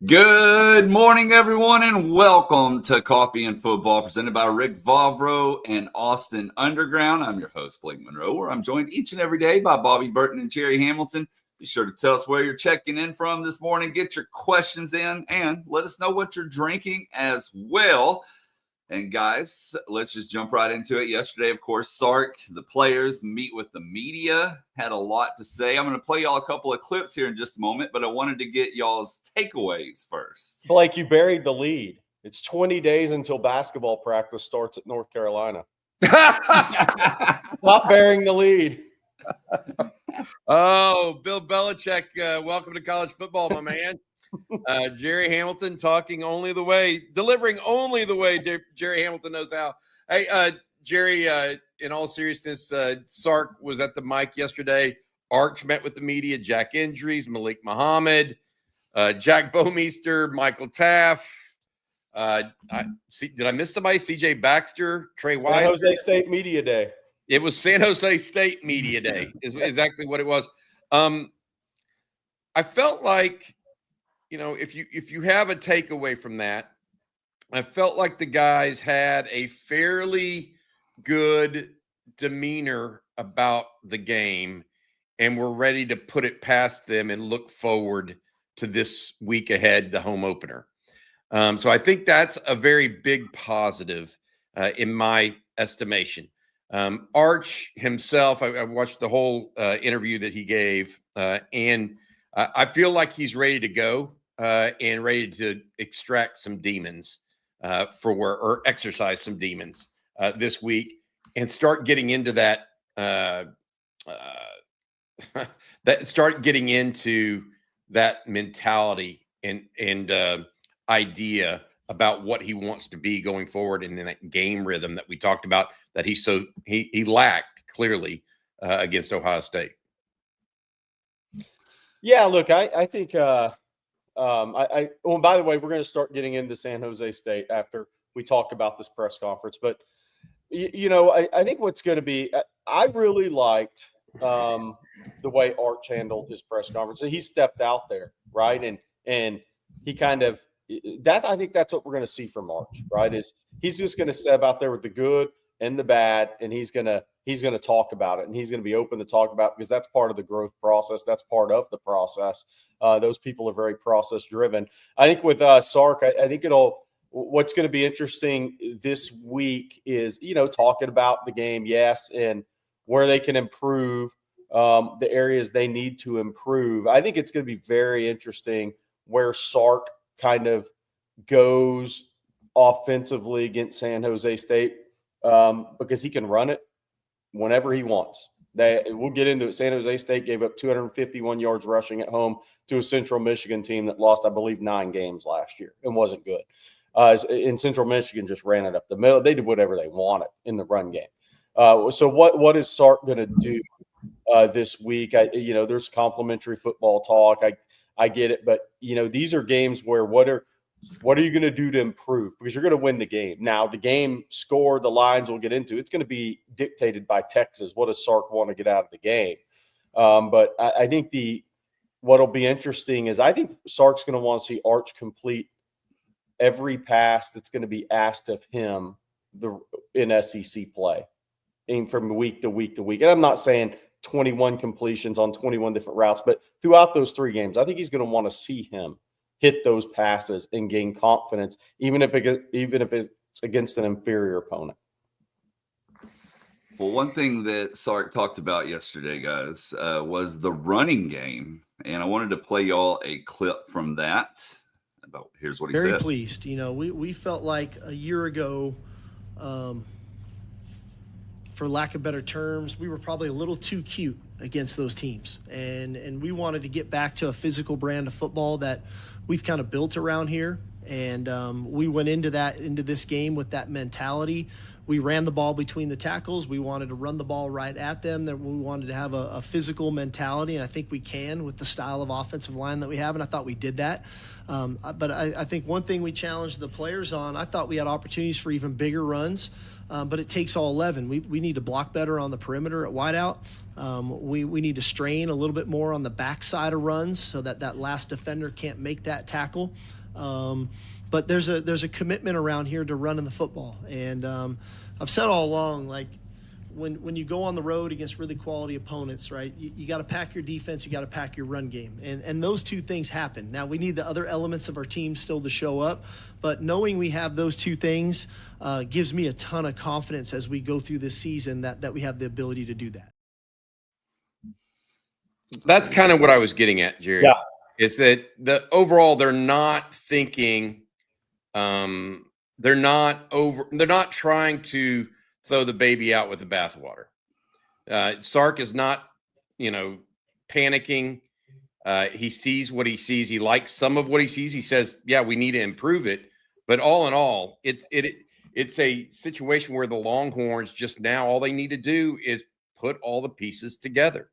Good morning, everyone, and welcome to Coffee and Football, presented by Rick Vavro and Austin Underground. I'm your host, Blake Monroe, where I'm joined each and every day by Bobby Burton and Jerry Hamilton. Be sure to tell us where you're checking in from this morning, get your questions in, and let us know what you're drinking as well. And guys, let's just jump right into it. Yesterday, of course, Sark, the players meet with the media, had a lot to say. I'm going to play y'all a couple of clips here in just a moment, but I wanted to get y'all's takeaways first. Blake, you buried the lead. It's 20 days until basketball practice starts at North Carolina. Not burying the lead. Oh, Bill Belichick, welcome to college football, my man. Jerry Hamilton talking only the way, delivering only the way Jerry Hamilton knows how. Hey, Jerry, in all seriousness, Sark was at the mic yesterday. Arch met with the media, Jack Injuries, Malik Muhammad, Jack Bomeister, Michael Taff. Did I miss somebody? CJ Baxter, Trey Wise. San Jose State Media Day. It was San Jose State Media Day is exactly what it was. I felt like, if you have a takeaway from that, I felt like the guys had a fairly good demeanor about the game and were ready to put it past them and look forward to this week ahead, the home opener. So I think that's a very big positive in my estimation. Arch himself, I watched the whole interview that he gave, and I feel like he's ready to go and ready to extract some demons or exercise some demons this week and start getting into that, that mentality and idea about what he wants to be going forward, and then that game rhythm that we talked about that he lacked clearly against Ohio State. Yeah, look, I think by the way, we're going to start getting into San Jose State after we talk about this press conference. But, I think what's going to be – I really liked the way Arch handled his press conference. He stepped out there, right? And he kind of – I think that's what we're going to see from Arch, right, is he's just going to step out there with the good and the bad, and he's going to talk about it, and he's going to be open to talk about it because that's part of the growth process. That's part of the process. Those people are very process driven. I think with Sark, I think what's going to be interesting this week is, talking about the game, yes, and where they can improve, the areas they need to improve. I think it's going to be very interesting where Sark kind of goes offensively against San Jose State, because he can run it whenever he wants. We'll get into it. San Jose State gave up 251 yards rushing at home to a Central Michigan team that lost, I believe, 9 games last year and wasn't good. And Central Michigan just ran it up the middle. They did whatever they wanted in the run game. So what is Sark going to do this week? There's complimentary football talk. I get it, but these are games where what are you going to do to improve? Because you're going to win the game. Now, the game score, the lines we'll get into, it's going to be dictated by Texas. What does Sark want to get out of the game? But I think what'll be interesting is I think Sark's going to want to see Arch complete every pass that's going to be asked of him in SEC play, and from week to week to week. And I'm not saying 21 completions on 21 different routes, but throughout those 3 games, I think he's going to want to see him hit those passes and gain confidence, even if it's against an inferior opponent. Well, one thing that Sark talked about yesterday, guys, was the running game, and I wanted to play y'all a clip from that. Here's what he said. Very pleased. We felt like a year ago, for lack of better terms, we were probably a little too cute against those teams, and we wanted to get back to a physical brand of football that we've kind of built around here, and we went into this game with that mentality. We ran the ball between the tackles. We wanted to run the ball right at them. That we wanted to have a physical mentality, and I think we can with the style of offensive line that we have, and I thought we did that. But I think one thing we challenged the players on, I thought we had opportunities for even bigger runs, but it takes all 11. We need to block better on the perimeter at wideout. We need to strain a little bit more on the backside of runs so that last defender can't make that tackle. But there's a commitment around here to running the football. And I've said all along, like, when you go on the road against really quality opponents, right, you got to pack your defense, you got to pack your run game. And those two things happen. Now, we need the other elements of our team still to show up, but knowing we have those two things gives me a ton of confidence as we go through this season that we have the ability to do that. That's kind of what I was getting at, Jerry. Yeah. Is that overall they're not thinking, they're not trying to throw the baby out with the bathwater. Sark is not, panicking. He sees what he sees. He likes some of what he sees. He says, yeah, we need to improve it. But all in all, it's a situation where the Longhorns just now, all they need to do is put all the pieces together.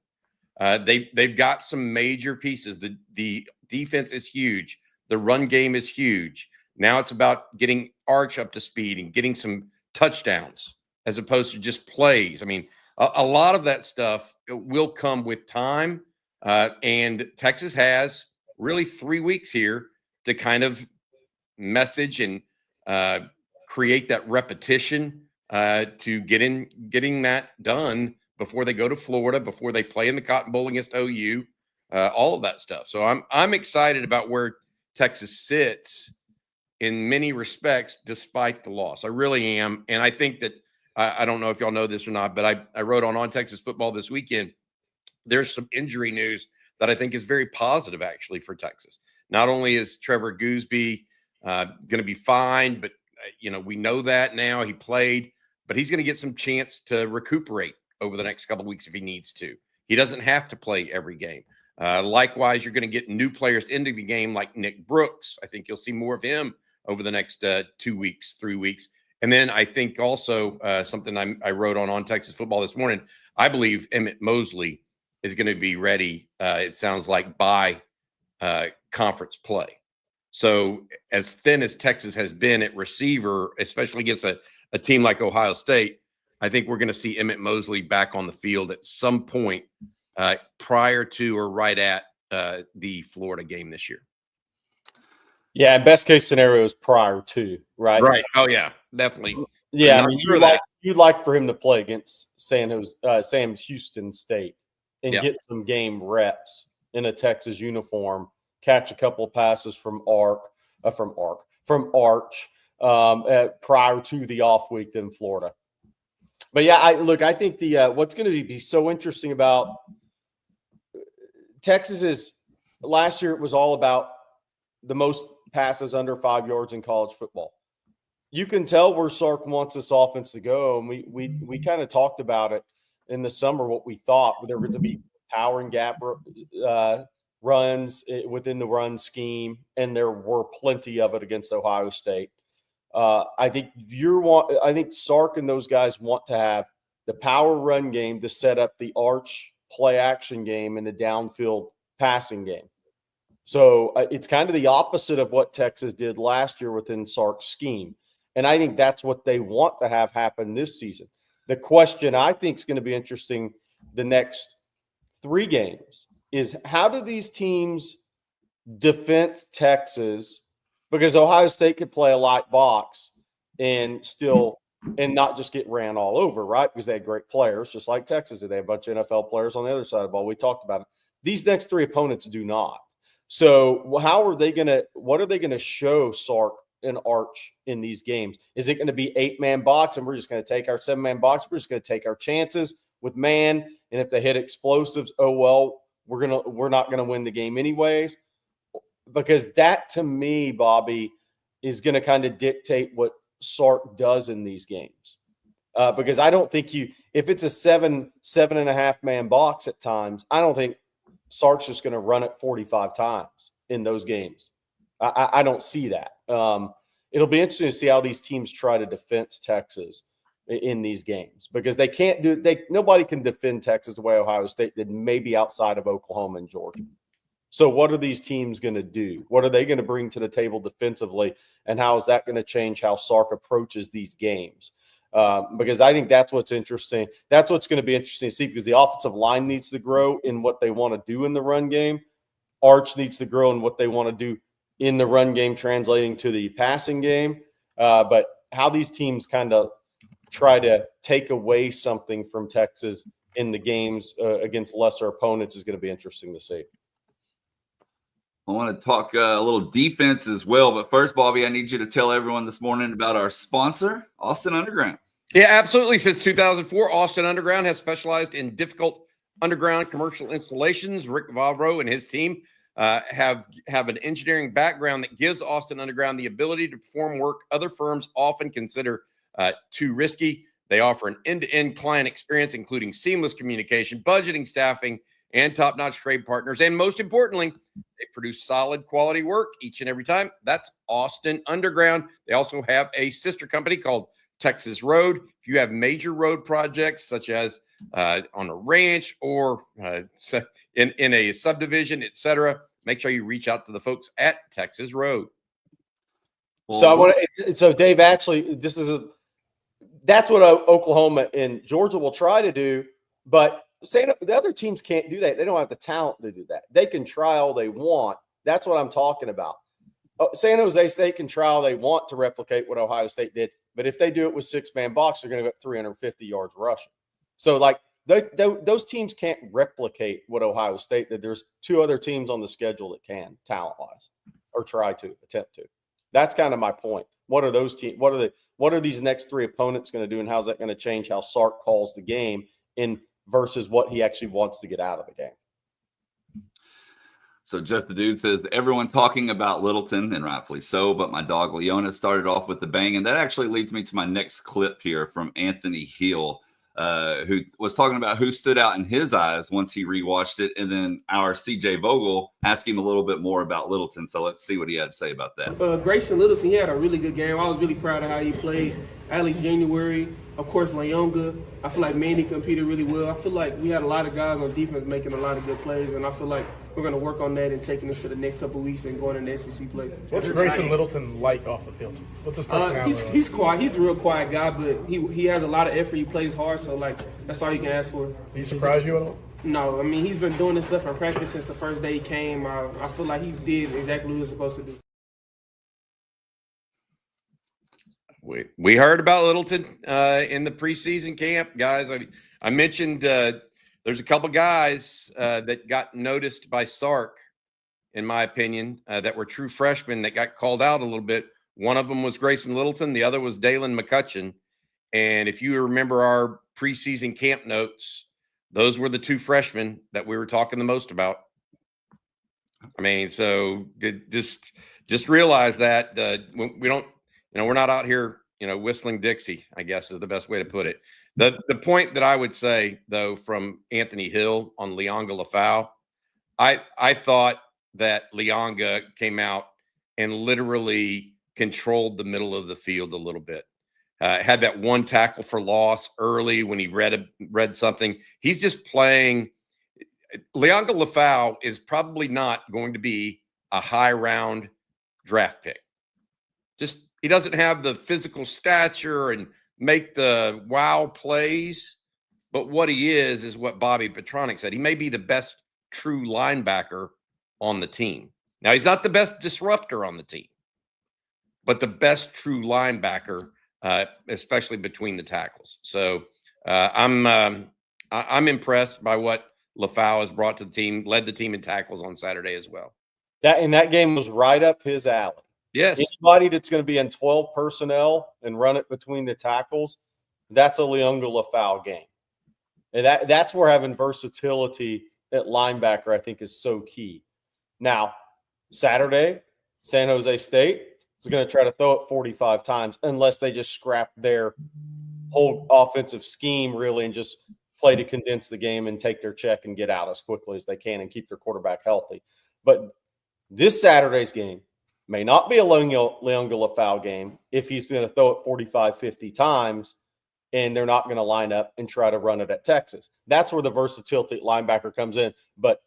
They've got some major pieces. The defense is huge. The run game is huge. Now it's about getting Arch up to speed and getting some touchdowns as opposed to just plays. I mean, a lot of that stuff will come with time. And Texas has really 3 weeks here to kind of message and create that repetition to getting that done before they go to Florida, before they play in the Cotton Bowl against OU, all of that stuff. So I'm excited about where Texas sits in many respects, despite the loss. I really am. And I think that I don't know if y'all know this or not, but I wrote on Texas Football this weekend. There's some injury news that I think is very positive, actually, for Texas. Not only is Trevor Gooseby going to be fine, but we know that now. He played, but he's going to get some chance to recuperate over the next couple of weeks if he needs to. He doesn't have to play every game. Likewise, you're going to get new players into the game like Nick Brooks. I think you'll see more of him over the next 2 weeks, 3 weeks. And then I think also something I wrote on Texas Football this morning, I believe Emmett Mosley is going to be ready, it sounds like, by conference play. So as thin as Texas has been at receiver, especially against a team like Ohio State, I think we're going to see Emmett Mosley back on the field at some point prior to or right at the Florida game this year. Yeah, and best case scenario is prior to, right? Right. Oh, yeah, definitely. Yeah, I mean, you'd like for him to play against Sam Houston State and get some game reps in a Texas uniform, catch a couple of passes from Arch prior to the off week in Florida. But yeah, I think what's going to be so interesting about Texas is last year it was all about the most passes under 5 yards in college football. You can tell where Sark wants this offense to go, and we kind of talked about it in the summer. What we thought there were going to be power and gap runs within the run scheme, and there were plenty of it against Ohio State. I think Sark and those guys want to have the power run game to set up the Arch play action game and the downfield passing game. So it's kind of the opposite of what Texas did last year within Sark's scheme. And I think that's what they want to have happen this season. The question I think is going to be interesting the next 3 games is how do these teams defend Texas? Because Ohio State could play a light box and not just get ran all over, right? Because they had great players, just like Texas. They have a bunch of NFL players on the other side of the ball. We talked about it. These next 3 opponents do not. So what are they going to show Sark and Arch in these games? Is it going to be 8-man box and we're just going to take our 7-man box? We're just going to take our chances with man. And if they hit explosives, oh, well, we're not going to win the game anyways. Because that, to me, Bobby, is going to kind of dictate what Sark does in these games. Because I don't think if it's a 7.5-man box at times, I don't think Sark's just going to run it 45 times in those games. I don't see that. It'll be interesting to see how these teams try to defend Texas in these games because they can't nobody can defend Texas the way Ohio State did, maybe outside of Oklahoma and Georgia. So what are these teams going to do? What are they going to bring to the table defensively? And how is that going to change how Sark approaches these games? Because I think that's what's interesting. That's what's going to be interesting to see because the offensive line needs to grow in what they want to do in the run game. Arch needs to grow in what they want to do in the run game translating to the passing game. But how these teams kind of try to take away something from Texas in the games against lesser opponents is going to be interesting to see. I want to talk a little defense as well. But first, Bobby, I need you to tell everyone this morning about our sponsor, Austin Underground. Yeah, absolutely. Since 2004, Austin Underground has specialized in difficult underground commercial installations. Rick Vavro and his team have an engineering background that gives Austin Underground the ability to perform work other firms often consider too risky. They offer an end-to-end client experience, including seamless communication, budgeting, staffing, and top-notch trade partners. And most importantly, they produce solid quality work each and every time. That's Austin Underground. They also have a sister company called Texas Road. If you have major road projects, such as on a ranch or in a subdivision, etc., make sure you reach out to the folks at Texas Road. So Dave, actually, that's what Oklahoma and Georgia will try to do, but the other teams can't do that. They don't have the talent to do that. They can try all they want. That's what I'm talking about. San Jose State can try all they want to replicate what Ohio State did, but if they do it with six-man box, they're going to get 350 yards rushing. So, like, those teams can't replicate what Ohio State did. There's two other teams on the schedule that can, talent-wise, or try to attempt to. That's kind of my point. What are those teams? What are these next three opponents going to do, and how's that going to change how Sark calls the game versus what he actually wants to get out of the game? So Just the Dude says, everyone talking about Littleton, and rightfully so, but my dog Leona started off with the bang. And that actually leads me to my next clip here from Anthony Hill, who was talking about who stood out in his eyes once he rewatched it. And then our CJ Vogel asked him a little bit more about Littleton. So let's see what he had to say about that. Grayson Littleton, he had a really good game. I was really proud of how he played. Alex January, of course, Leonga. I feel like Manny competed really well. I feel like we had a lot of guys on defense making a lot of good plays, and I feel like we're going to work on that and taking it to the next couple of weeks and going into SEC play. What's Grayson Littleton like off the field? What's his personality? He's quiet. He's a real quiet guy, but he has a lot of effort. He plays hard, so, like, that's all you can ask for. Did he surprise you at all? No. I mean, he's been doing this stuff in practice since the first day he came. I feel like he did exactly what he was supposed to do. We heard about Littleton in the preseason camp, guys. I mentioned there's a couple guys that got noticed by Sark, in my opinion, that were true freshmen that got called out a little bit. One of them was Grayson Littleton. The other was Dalen McCutcheon. And if you remember our preseason camp notes, those were the two freshmen that we were talking the most about. I mean, so just realize that we don't. We're not out here, whistling Dixie, I guess is the best way to put it. The point that I would say, though, from Anthony Hill on Leonga Lafau, I thought that Leonga came out and literally controlled the middle of the field a little bit. Had that one tackle for loss early when he read something. He's just playing. Leonga Lafau is probably not going to be a high-round draft pick. He doesn't have the physical stature and make the wow plays, but what he is what Bobby Petronic said. He may be the best true linebacker on the team. Now, he's not the best disruptor on the team, but the best true linebacker, especially between the tackles. So I'm impressed by what Lafau has brought to the team, led the team in tackles on Saturday as well. That game was right up his alley. Yes. Anybody that's going to be in 12 personnel and run it between the tackles, that's a Leonga Lafau game. And that's where having versatility at linebacker, I think, is so key. Now, Saturday, San Jose State is going to try to throw it 45 times unless they just scrap their whole offensive scheme, really, and just play to condense the game and take their check and get out as quickly as they can and keep their quarterback healthy. But this Saturday's game may not be a Leonga Lafau game if he's going to throw it 45, 50 times and they're not going to line up and try to run it at Texas. That's where the versatility at linebacker comes in. But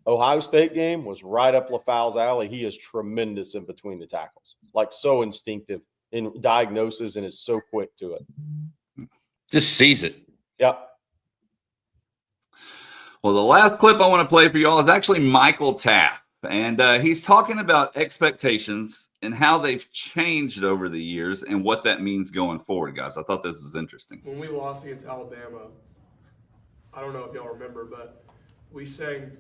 Ohio State game was right up Lafau's alley. He is tremendous in between the tackles, like so instinctive in diagnosis and is so quick to it. Just sees it. Yep. Well, the last clip I want to play for y'all is actually Michael Taft. And he's talking about expectations and how they've changed over the years and what that means going forward, guys. I thought this was interesting. When we lost against Alabama, I don't know if y'all remember, but we sang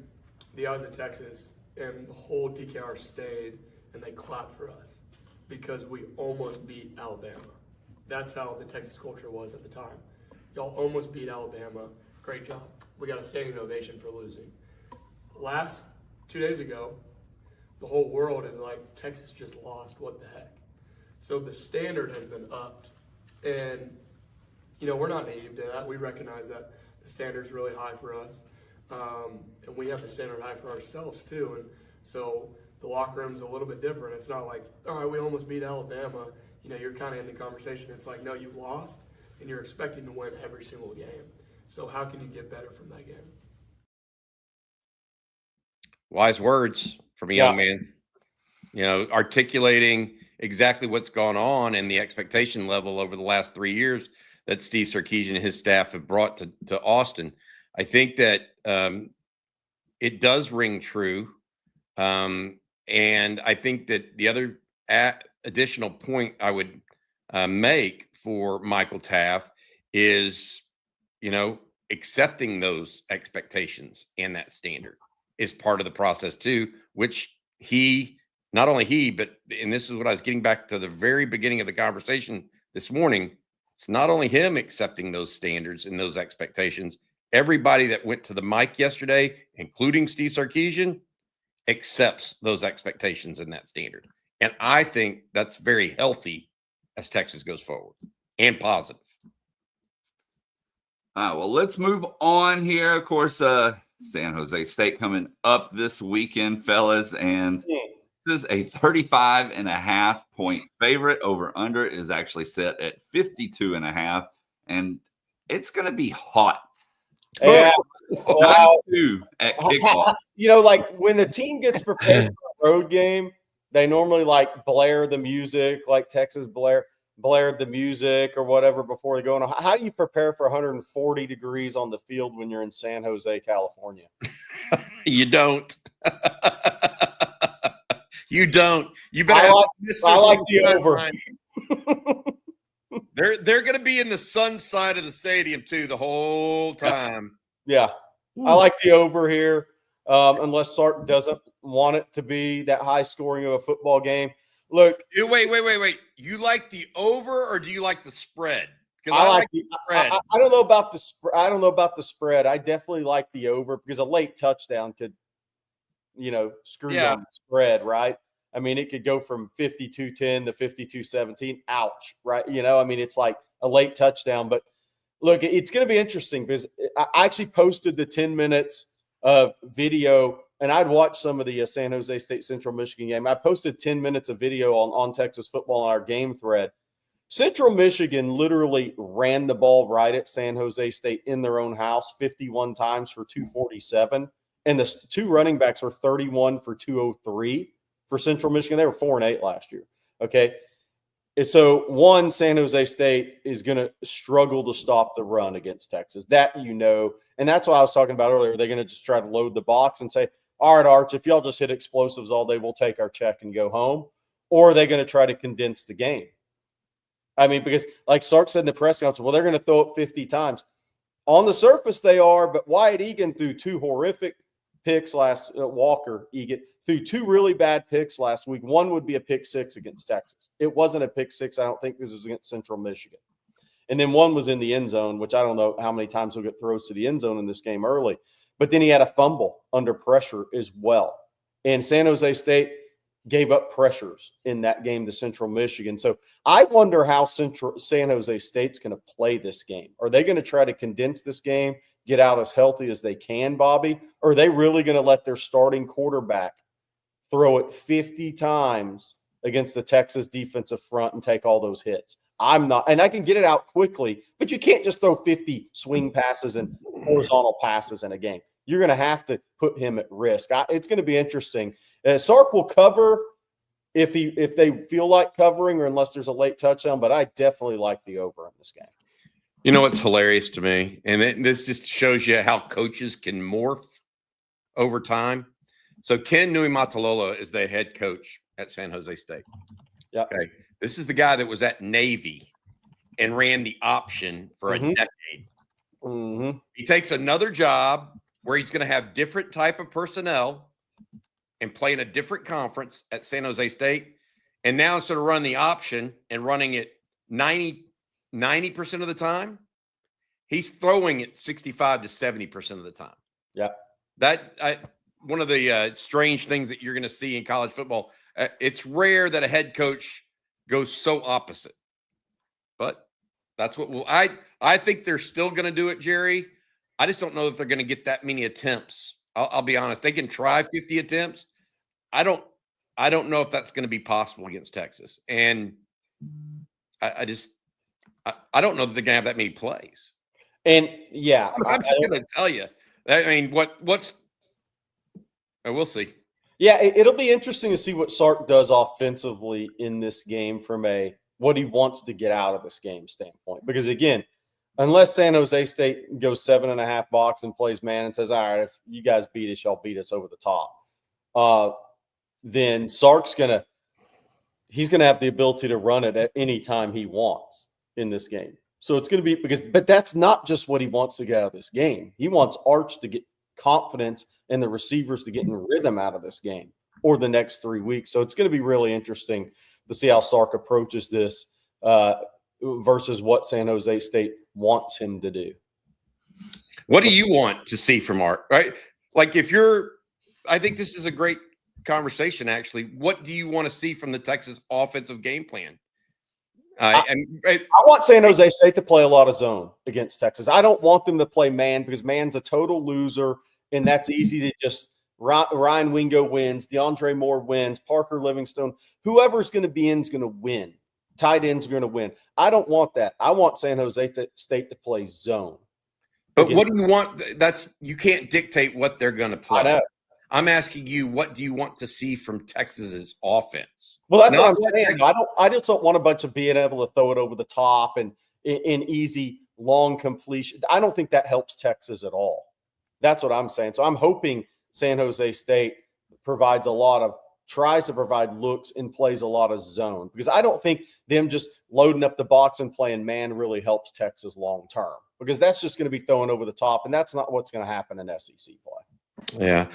the Eyes of Texas, and the whole DKR stayed, and they clapped for us because we almost beat Alabama. That's how the Texas culture was at the time. Y'all almost beat Alabama. Great job. We got a standing ovation for losing. 2 days ago, the whole world is like, Texas just lost. What the heck? So the standard has been upped. And, we're not naive to that. We recognize that the standard's really high for us. And we have the standard high for ourselves, too. And so the locker room's a little bit different. It's not like, all right, we almost beat Alabama. You're kind of in the conversation. It's like, no, you lost, and you're expecting to win every single game. So how can you get better from that game? Wise words from a young man. Articulating exactly what's gone on and the expectation level over the last 3 years that Steve Sarkisian and his staff have brought to Austin. I think that it does ring true. And I think that the other additional point I would make for Michael Taft is, accepting those expectations and that standard is part of the process too, which not only he, but, and this is what I was getting back to the very beginning of the conversation this morning. It's not only him accepting those standards and those expectations. Everybody that went to the mic yesterday, including Steve Sarkisian, accepts those expectations and that standard. And I think that's very healthy as Texas goes forward and positive. All right, well, let's move on here. Of course, San Jose State coming up this weekend, fellas, and this is a 35.5-point favorite. Over under is actually set at 52.5, and it's going to be hot. Yeah. Wow. At kickoff. Like when the team gets prepared for a road game, they normally blare the music, like Texas blared the music or whatever before they go on. How do you prepare for 140 degrees on the field when you're in San Jose, California? You don't. You don't. You better. I like the over. They're going to be in the sun side of the stadium too the whole time. Yeah. I like the over here, unless Sark doesn't want it to be that high scoring of a football game. Look, wait. You like the over or do you like the spread? Because I like the spread. I don't know about the spread. I don't know about the spread. I definitely like the over because a late touchdown could, screw down the spread, right? I mean, it could go from 52-10 to 52-17. Ouch, right? It's like a late touchdown. But look, it's going to be interesting because I actually posted the 10 minutes of video, and I'd watched some of the San Jose State Central Michigan game. I posted 10 minutes of video on Texas football on our game thread. Central Michigan literally ran the ball right at San Jose State in their own house 51 times for 247. And the two running backs were 31 for 203 for Central Michigan. They were 4-8 last year. Okay. And so San Jose State is going to struggle to stop the run against Texas. That, and that's what I was talking about earlier. They're going to just try to load the box and say, all right, Arch, if y'all just hit explosives all day, we'll take our check and go home. Or are they going to try to condense the game? I mean, because like Sark said in the press conference, well, they're going to throw it 50 times. On the surface, they are, but Wyatt Egan threw two horrific picks Walker Egan threw two really bad picks last week. One would be a pick six against Texas. It wasn't a pick six, I don't think, because it was against Central Michigan. And then one was in the end zone, which I don't know how many times he'll get throws to the end zone in this game early. But then he had a fumble under pressure as well. And San Jose State gave up pressures in that game to Central Michigan. So I wonder how San Jose State's going to play this game. Are they going to try to condense this game, get out as healthy as they can, Bobby? Or are they really going to let their starting quarterback throw it 50 times against the Texas defensive front and take all those hits? I'm not, and I can get it out quickly, but you can't just throw 50 swing passes and horizontal passes in a game. You're going to have to put him at risk. It's going to be interesting. Sark will cover if they feel like covering or unless there's a late touchdown, but I definitely like the over in this game. You know what's hilarious to me? And this just shows you how coaches can morph over time. So Ken Niumatalolo is the head coach at San Jose State. Yeah. Okay. This is the guy that was at Navy and ran the option for a decade. Mm-hmm. He takes another job where he's going to have different type of personnel and play in a different conference at San Jose State. And now instead of running the option and running it 90% of the time, he's throwing it 65 to 70% of the time. Yeah. One of the strange things that you're going to see in college football, it's rare that a head coach goes so opposite. But that's what I think they're still going to do it, Jerry. I just don't know if they're going to get that many attempts. I'll be honest. They can try 50 attempts. I don't know if that's going to be possible against Texas. And I don't know that they're going to have that many plays. And yeah, I'm just going to tell you. I mean, we'll see. Yeah, it'll be interesting to see what Sark does offensively in this game from what he wants to get out of this game standpoint. Because again, unless San Jose State goes 7.5 box and plays man and says, all right, if you guys beat us, y'all beat us over the top. Then Sark's he's gonna have the ability to run it at any time he wants in this game. So it's gonna be but that's not just what he wants to get out of this game. He wants Arch to get confidence and the receivers to get in rhythm out of this game or the next 3 weeks. So it's gonna be really interesting to see how Sark approaches this versus what San Jose State wants him to do. What do you want to see from Arch? Right? Like I think this is a great conversation, actually. What do you want to see from the Texas offensive game plan? I want San Jose State to play a lot of zone against Texas. I don't want them to play man because man's a total loser, and that's easy to just Ryan Wingo wins, DeAndre Moore wins, Parker Livingstone, whoever's going to be in is going to win. Tight ends are going to win. I don't want that. I want San Jose State to play zone. But what do you want? You can't dictate what they're going to play. I know. I'm asking you, what do you want to see from Texas's offense? Well, that's what I'm saying. I just don't want a bunch of being able to throw it over the top and in easy long completion. I don't think that helps Texas at all. That's what I'm saying. So I'm hoping San Jose State tries to provide looks and plays a lot of zone, because I don't think them just loading up the box and playing man really helps Texas long term, because that's just going to be throwing over the top, and that's not what's going to happen in SEC play. Yeah,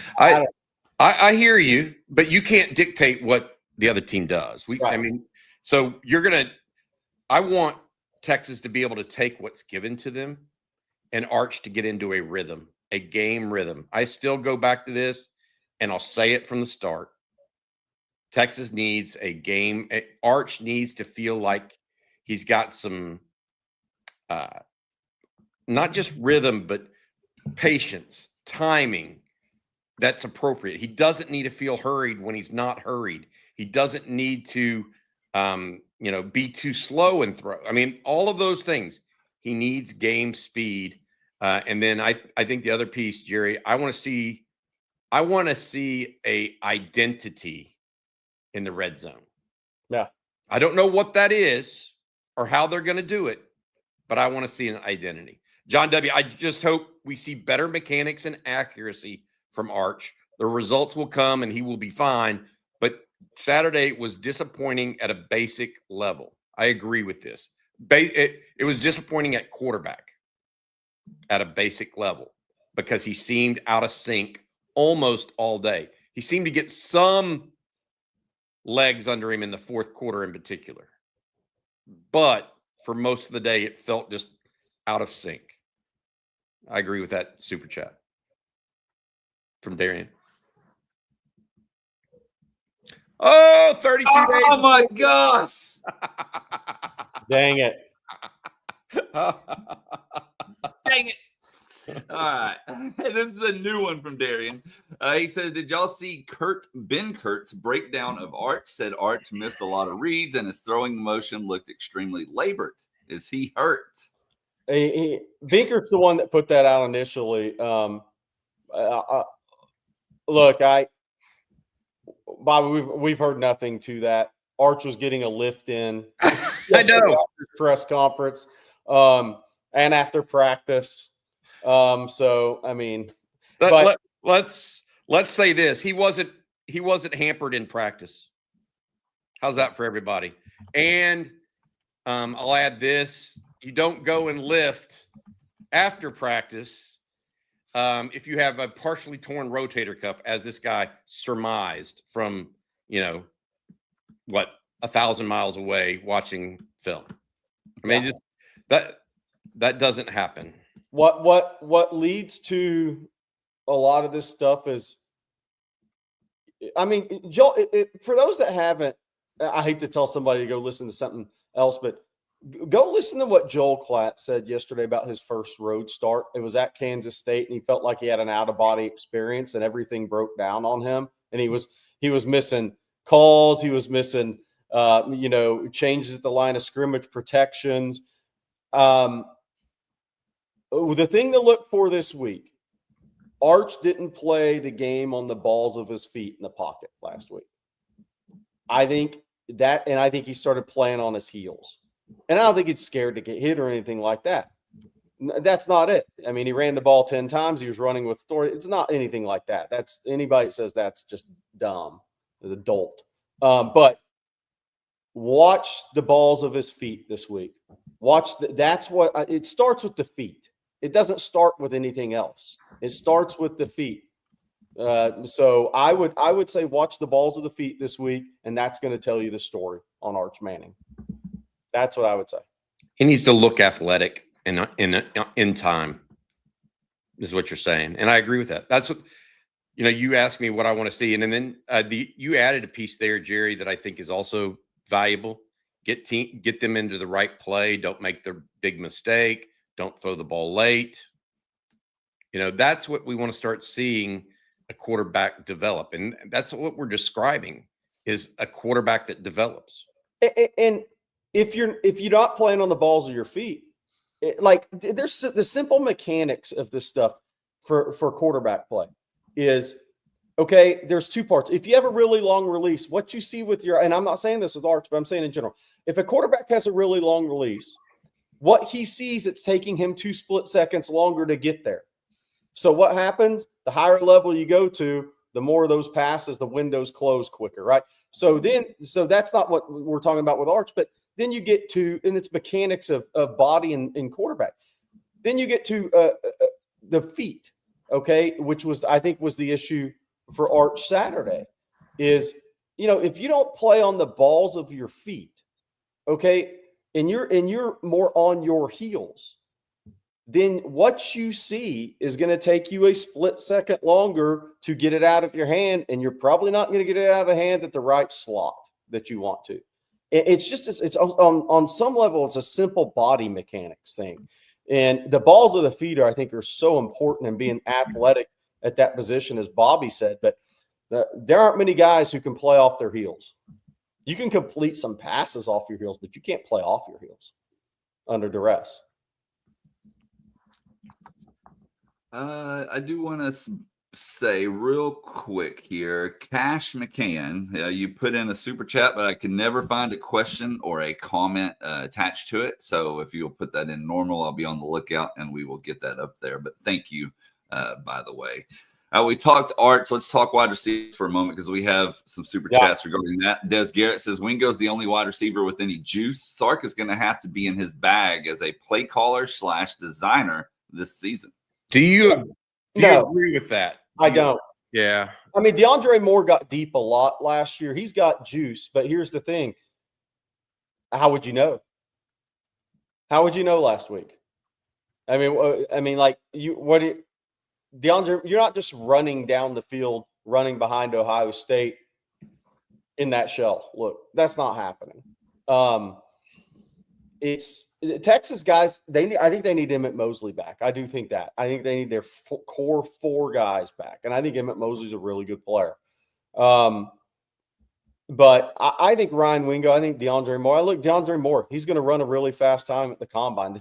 I hear you, but you can't dictate what the other team does. Right. I mean, so I want Texas to be able to take what's given to them and Arch to get into a rhythm, a game rhythm. I still go back to this, and I'll say it from the start. Texas needs a game. Arch needs to feel like he's got some, not just rhythm, but patience, timing that's appropriate. He doesn't need to feel hurried when he's not hurried. He doesn't need to, be too slow and throw. I mean, all of those things. He needs game speed. And then I think the other piece, Jerry, I want to see a identity in the red zone. Yeah. I don't know what that is or how they're going to do it, but I want to see an identity. John W., I just hope we see better mechanics and accuracy from Arch. The results will come and he will be fine. But Saturday was disappointing at a basic level. I agree with this. It was disappointing at quarterback at a basic level because he seemed out of sync almost all day. He seemed to get some legs under him in the fourth quarter in particular. But for most of the day, it felt just out of sync. I agree with that super chat from Darian. Oh, 32 days. Oh, my gosh. Dang it. Dang it. All right. This is a new one from Darian. He says, did y'all see Ben Kurt's breakdown of Arch? Said Arch missed a lot of reads and his throwing motion looked extremely labored. Is he hurt? Binkert's the one that put that out initially. Look, Bobby, we've heard nothing to that. Arch was getting a lift in. I know. Press conference and after practice. So I mean, let's let's say this: he wasn't hampered in practice. How's that for everybody? And I'll add this: you don't go and lift after practice if you have a partially torn rotator cuff, as this guy surmised from 1,000 miles away watching film. I mean, just that doesn't happen. What leads to a lot of this stuff is, I mean, Joel, for those that haven't, I hate to tell somebody to go listen to something else, but go listen to what Joel Klatt said yesterday about his first road start. It was at Kansas State, and he felt like he had an out-of-body experience, and everything broke down on him. And he was missing calls. He was missing, changes at the line of scrimmage, protections. The thing to look for this week, Arch didn't play the game on the balls of his feet in the pocket last week. I think he started playing on his heels. And I don't think he's scared to get hit or anything like that. That's not it. I mean, he ran the ball 10 times. He was running with authority. It's not anything like that. That's anybody that says that's just dumb, an adult. But watch the balls of his feet this week. It starts with the feet. It doesn't start with anything else. It starts with the feet. So I would say watch the balls of the feet this week, and that's going to tell you the story on Arch Manning. That's what I would say. He needs to look athletic in time, is what you're saying, and I agree with that. That's what you asked me what I want to see, and then you added a piece there, Jerry, that I think is also valuable. Get them into the right play. Don't make the big mistake. Don't throw the ball late. That's what we want to start seeing a quarterback develop, and that's what we're describing is a quarterback that develops. And if you're not playing on the balls of your feet, there's the simple mechanics of this stuff for quarterback play is, okay, there's two parts. If you have a really long release, what you see with and I'm not saying this with Arch, but I'm saying in general, if a quarterback has a really long release, what he sees, it's taking him 2 split seconds longer to get there. So what happens? The higher level you go to, the more of those passes, the windows close quicker, right? So that's not what we're talking about with Arch, but then you get to, and it's mechanics of body and quarterback. Then you get to the feet, okay, which I think was the issue for Arch Saturday, is, if you don't play on the balls of your feet, okay, and you're more on your heels, then what you see is going to take you a split second longer to get it out of your hand, and you're probably not going to get it out of the hand at the right slot that you want to. It's just, it's on some level, it's a simple body mechanics thing. And the balls of the feet I think are so important in being athletic at that position, as Bobby said, but there aren't many guys who can play off their heels. You can complete some passes off your heels, but you can't play off your heels under duress. I do want to say real quick here, Cash McCann, you put in a super chat, but I can never find a question or a comment attached to it. So if you'll put that in normal, I'll be on the lookout and we will get that up there. But thank you, by the way. We talked Arch. Let's talk wide receivers for a moment because we have some super chats regarding that. Des Garrett says Wingo's the only wide receiver with any juice. Sark is going to have to be in his bag as a play caller / designer this season. Do you agree with that? I don't. Yeah. I mean, DeAndre Moore got deep a lot last year. He's got juice, but here's the thing. How would you know? How would you know last week? DeAndre, you're not just running down the field, running behind Ohio State in that shell. Look, that's not happening. It's Texas guys. I think they need Emmett Mosley back. I do think that. I think they need their core 4 guys back, and I think Emmett Mosley's a really good player. But I think Ryan Wingo. I think DeAndre Moore. DeAndre Moore. He's going to run a really fast time at the combine.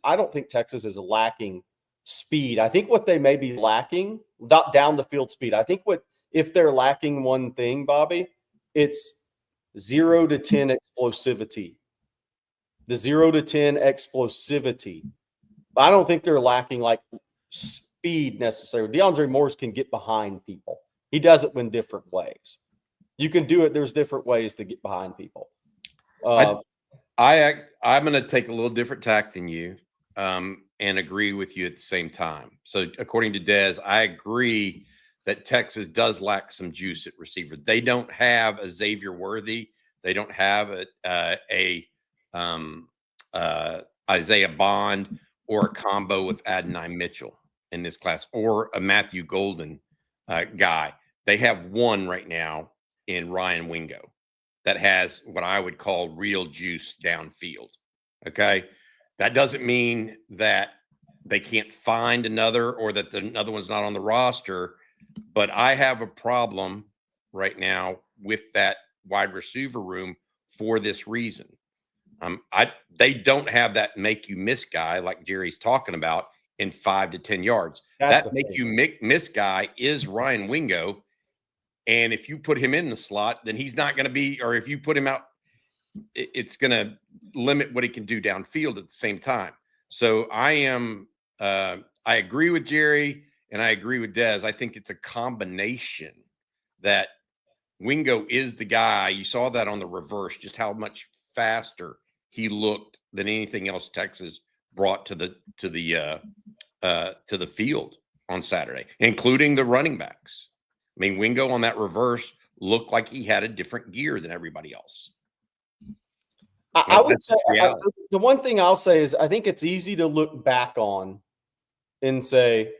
I don't think Texas is lacking speed. I think what they may be lacking, not down the field speed. I think if they're lacking one thing, Bobby, it's 0 to 10 explosivity. The 0 to 10 explosivity. I don't think they're lacking like speed necessarily. DeAndre Morris can get behind people. He does it in different ways. You can do it. There's different ways to get behind people. I'm going to take a little different tack than you and agree with you at the same time. So according to Dez, I agree that Texas does lack some juice at receiver. They don't have a Xavier Worthy. They don't have Isaiah Bond or a combo with Adonai Mitchell in this class, or a Matthew Golden guy. They have one right now in Ryan Wingo that has what I would call real juice downfield. Okay. That doesn't mean that they can't find another or that another one's not on the roster, but I have a problem right now with that wide receiver room for this reason. They don't have that make you miss guy like Jerry's talking about in 5 to 10 yards. That make you miss guy is Ryan Wingo. And if you put him in the slot, then he's not going to be, or if you put him out, it's going to limit what he can do downfield at the same time. So I agree with Jerry and I agree with Dez. I think it's a combination that Wingo is the guy. You saw that on the reverse, just how much faster he looked than anything else Texas brought to the field on Saturday, including the running backs. I mean, Wingo on that reverse looked like he had a different gear than everybody else. I would say the one thing I'll say is I think it's easy to look back on and say,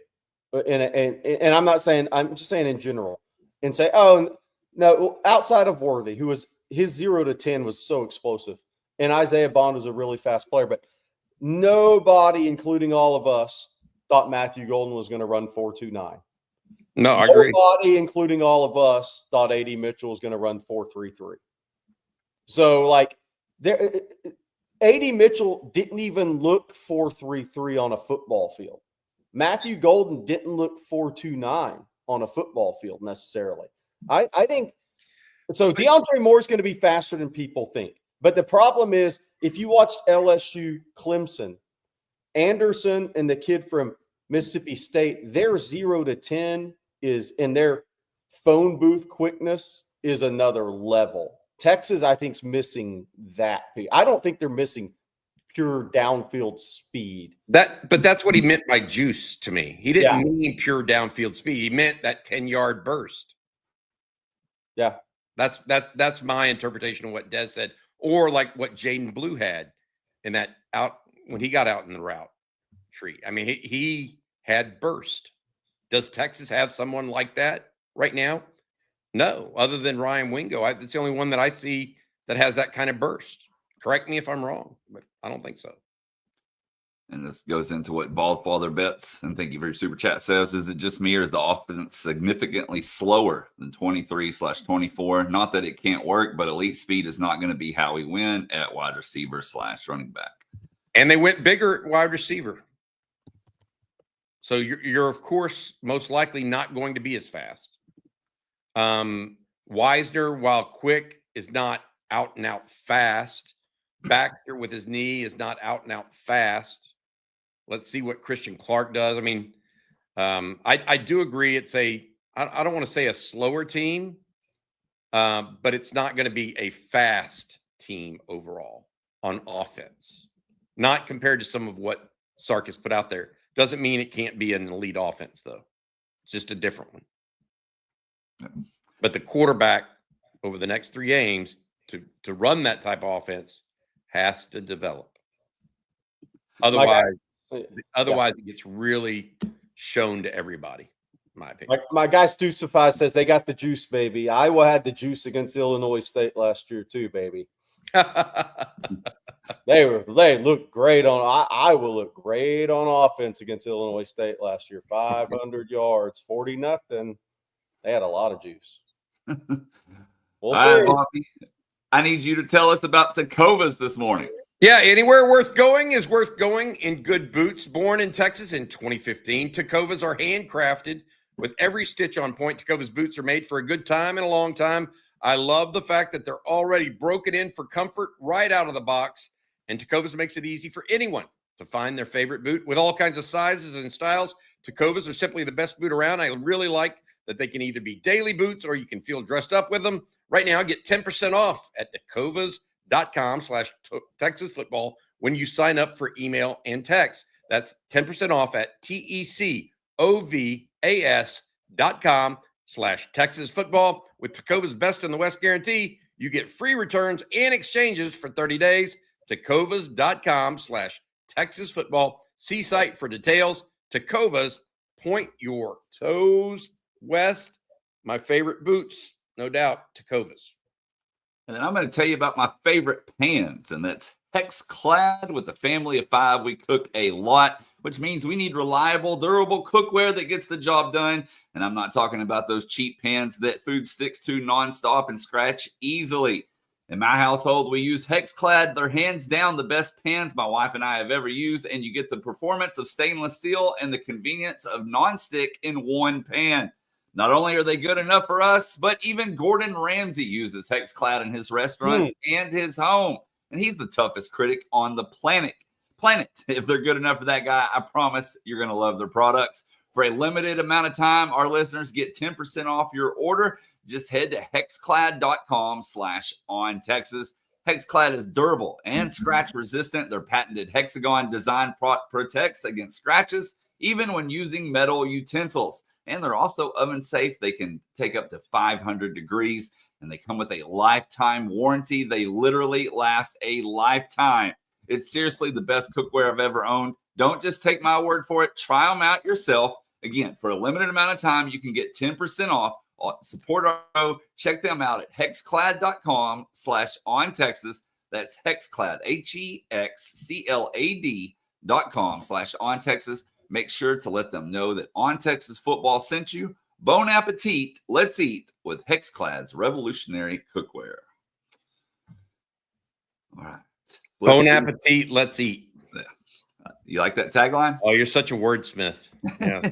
and I'm not saying, I'm just saying in general, and say, oh, no, outside of Worthy, who was his 0 to 10 was so explosive, and Isaiah Bond was a really fast player, but nobody, including all of us, thought Matthew Golden was going to run 4.29. No, I agree. Nobody, including all of us, thought A.D. Mitchell was going to run 4.33. So, like, A.D. Mitchell didn't even look 4.33 on a football field. Matthew Golden didn't look 4.29 on a football field necessarily. I think so. DeAndre Moore is going to be faster than people think. But the problem is, if you watch LSU Clemson, Anderson and the kid from Mississippi State, their 0 to 10 is in their phone booth quickness is another level. Texas, I think, is missing that. I don't think they're missing pure downfield speed. But that's what he meant by juice to me. He didn't mean pure downfield speed. He meant that 10-yard burst. Yeah. That's my interpretation of what Des said, or like what Jaden Blue had in that out when he got out in the route tree. I mean, he had burst. Does Texas have someone like that right now? No, other than Ryan Wingo. It's the only one that I see that has that kind of burst. Correct me if I'm wrong, but I don't think so. And this goes into what Bald Father Bets, and thank you for your super chat, says. Is it just me, or is the offense significantly slower than 23/24? Not that it can't work, but elite speed is not going to be how we win at wide receiver / running back. And they went bigger at wide receiver. So you're of course most likely not going to be as fast. Wisner, while quick, is not out and out fast. Baxter with his knee is not out and out fast. Let's see what Christian Clark does. I mean, I do agree it's I don't want to say a slower team, but it's not going to be a fast team overall on offense. Not compared to some of what Sark has put out there. Doesn't mean it can't be an elite offense, though. It's just a different one. Yeah. But the quarterback over the next 3 games to run that type of offense has to develop. Otherwise, it gets really shown to everybody, in my opinion. My guy Stufify says they got the juice, baby. Iowa had the juice against Illinois State last year too, baby. They looked great on. Iowa looked great on offense against Illinois State last year. 500 yards, 40-0. They had a lot of juice. We'll see. Bobby, I need you to tell us about Tecovas this morning. Yeah, anywhere worth going is worth going in good boots. Born in Texas in 2015, Tecovas are handcrafted with every stitch on point. Tecovas boots are made for a good time and a long time. I love the fact that they're already broken in for comfort right out of the box. And Tecovas makes it easy for anyone to find their favorite boot with all kinds of sizes and styles. Tecovas are simply the best boot around. I really like that they can either be daily boots or you can feel dressed up with them. Right now, get 10% off at tecovas.com/Texas football when you sign up for email and text. That's 10% off at tecovas.com/Texas football. With Tecovas Best in the West guarantee, you get free returns and exchanges for 30 days. Tecovas.com/Texas football. See site for details. Tecovas, point your toes west. My favorite boots, no doubt, Tecovas. And then I'm going to tell you about my favorite pans, and that's Hex-Clad. With a family of 5, we cook a lot, which means we need reliable, durable cookware that gets the job done. And I'm not talking about those cheap pans that food sticks to nonstop and scratch easily. In my household, we use Hex-Clad. They're hands down the best pans my wife and I have ever used, and you get the performance of stainless steel and the convenience of nonstick in one pan. Not only are they good enough for us, but even Gordon Ramsay uses Hex-Clad in his restaurants and his home. And he's the toughest critic on the planet. If they're good enough for that guy, I promise you're going to love their products. For a limited amount of time, our listeners get 10% off your order. Just head to hexclad.com/OnTexas. Hex-Clad is durable and scratch resistant. Their patented hexagon design protects against scratches, even when using metal utensils. And they're also oven safe. They can take up to 500 degrees, and they come with a lifetime warranty. They literally last a lifetime. It's seriously the best cookware I've ever owned. Don't just take my word for it. Try them out yourself. Again, for a limited amount of time, you can get 10% off. Support our show. Check them out at hexclad.com/OnTexas. That's Hexclad, HEXCLAD.com/OnTexas. Make sure to let them know that On Texas Football sent you. Bon appetit. Let's eat with Hexclad's revolutionary cookware. All right. Bon appetit. Let's eat. Yeah. You like that tagline? Oh, you're such a wordsmith. Yeah.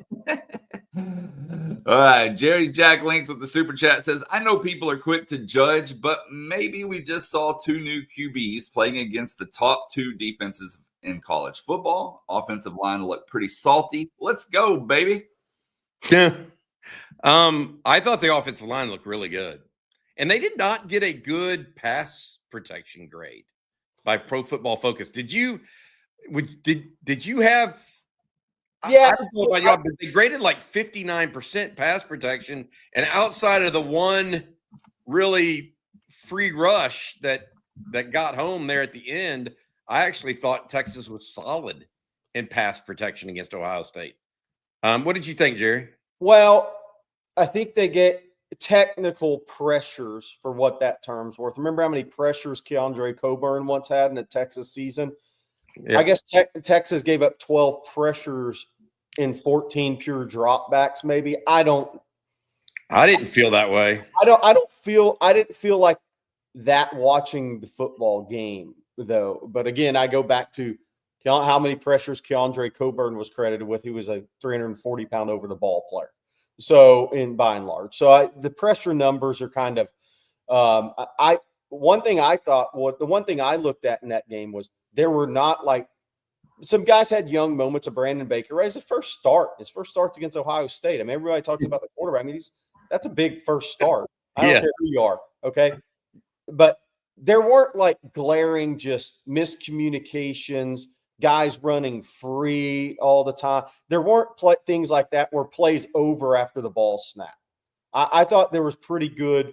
All right. Jerry Jack Links with the super chat says, I know people are quick to judge, but maybe we just saw 2 new QBs playing against the top 2 defenses in college football. Offensive line look pretty salty. Let's go, baby. Yeah. I thought the offensive line looked really good. And they did not get a good pass protection grade by Pro Football Focus. Did you have Yeah, I don't know about y'all, but they graded like 59% pass protection, and outside of the one really free rush that got home there at the end, I actually thought Texas was solid in pass protection against Ohio State. What did you think, Jerry? Well, I think they get technical pressures for what that term's worth. Remember how many pressures Keandre Coburn once had in a Texas season? Yeah. I guess Texas gave up 12 pressures in 14 pure dropbacks. Maybe I didn't feel that way. I didn't feel like that watching the football game though. But again, I go back to how many pressures Keandre Coburn was credited with. He was a 340-pound over the ball player. So by and large, the pressure numbers are kind of. The one thing I looked at in that game was there were not like some guys had young moments of Brandon Baker. Right, his first start's against Ohio State. I mean, everybody talks about the quarterback. I mean, that's a big first start. I don't care who you are, okay? But there weren't like glaring just miscommunications, guys running free all the time. There weren't things like that where plays over after the ball snap. I thought there was pretty good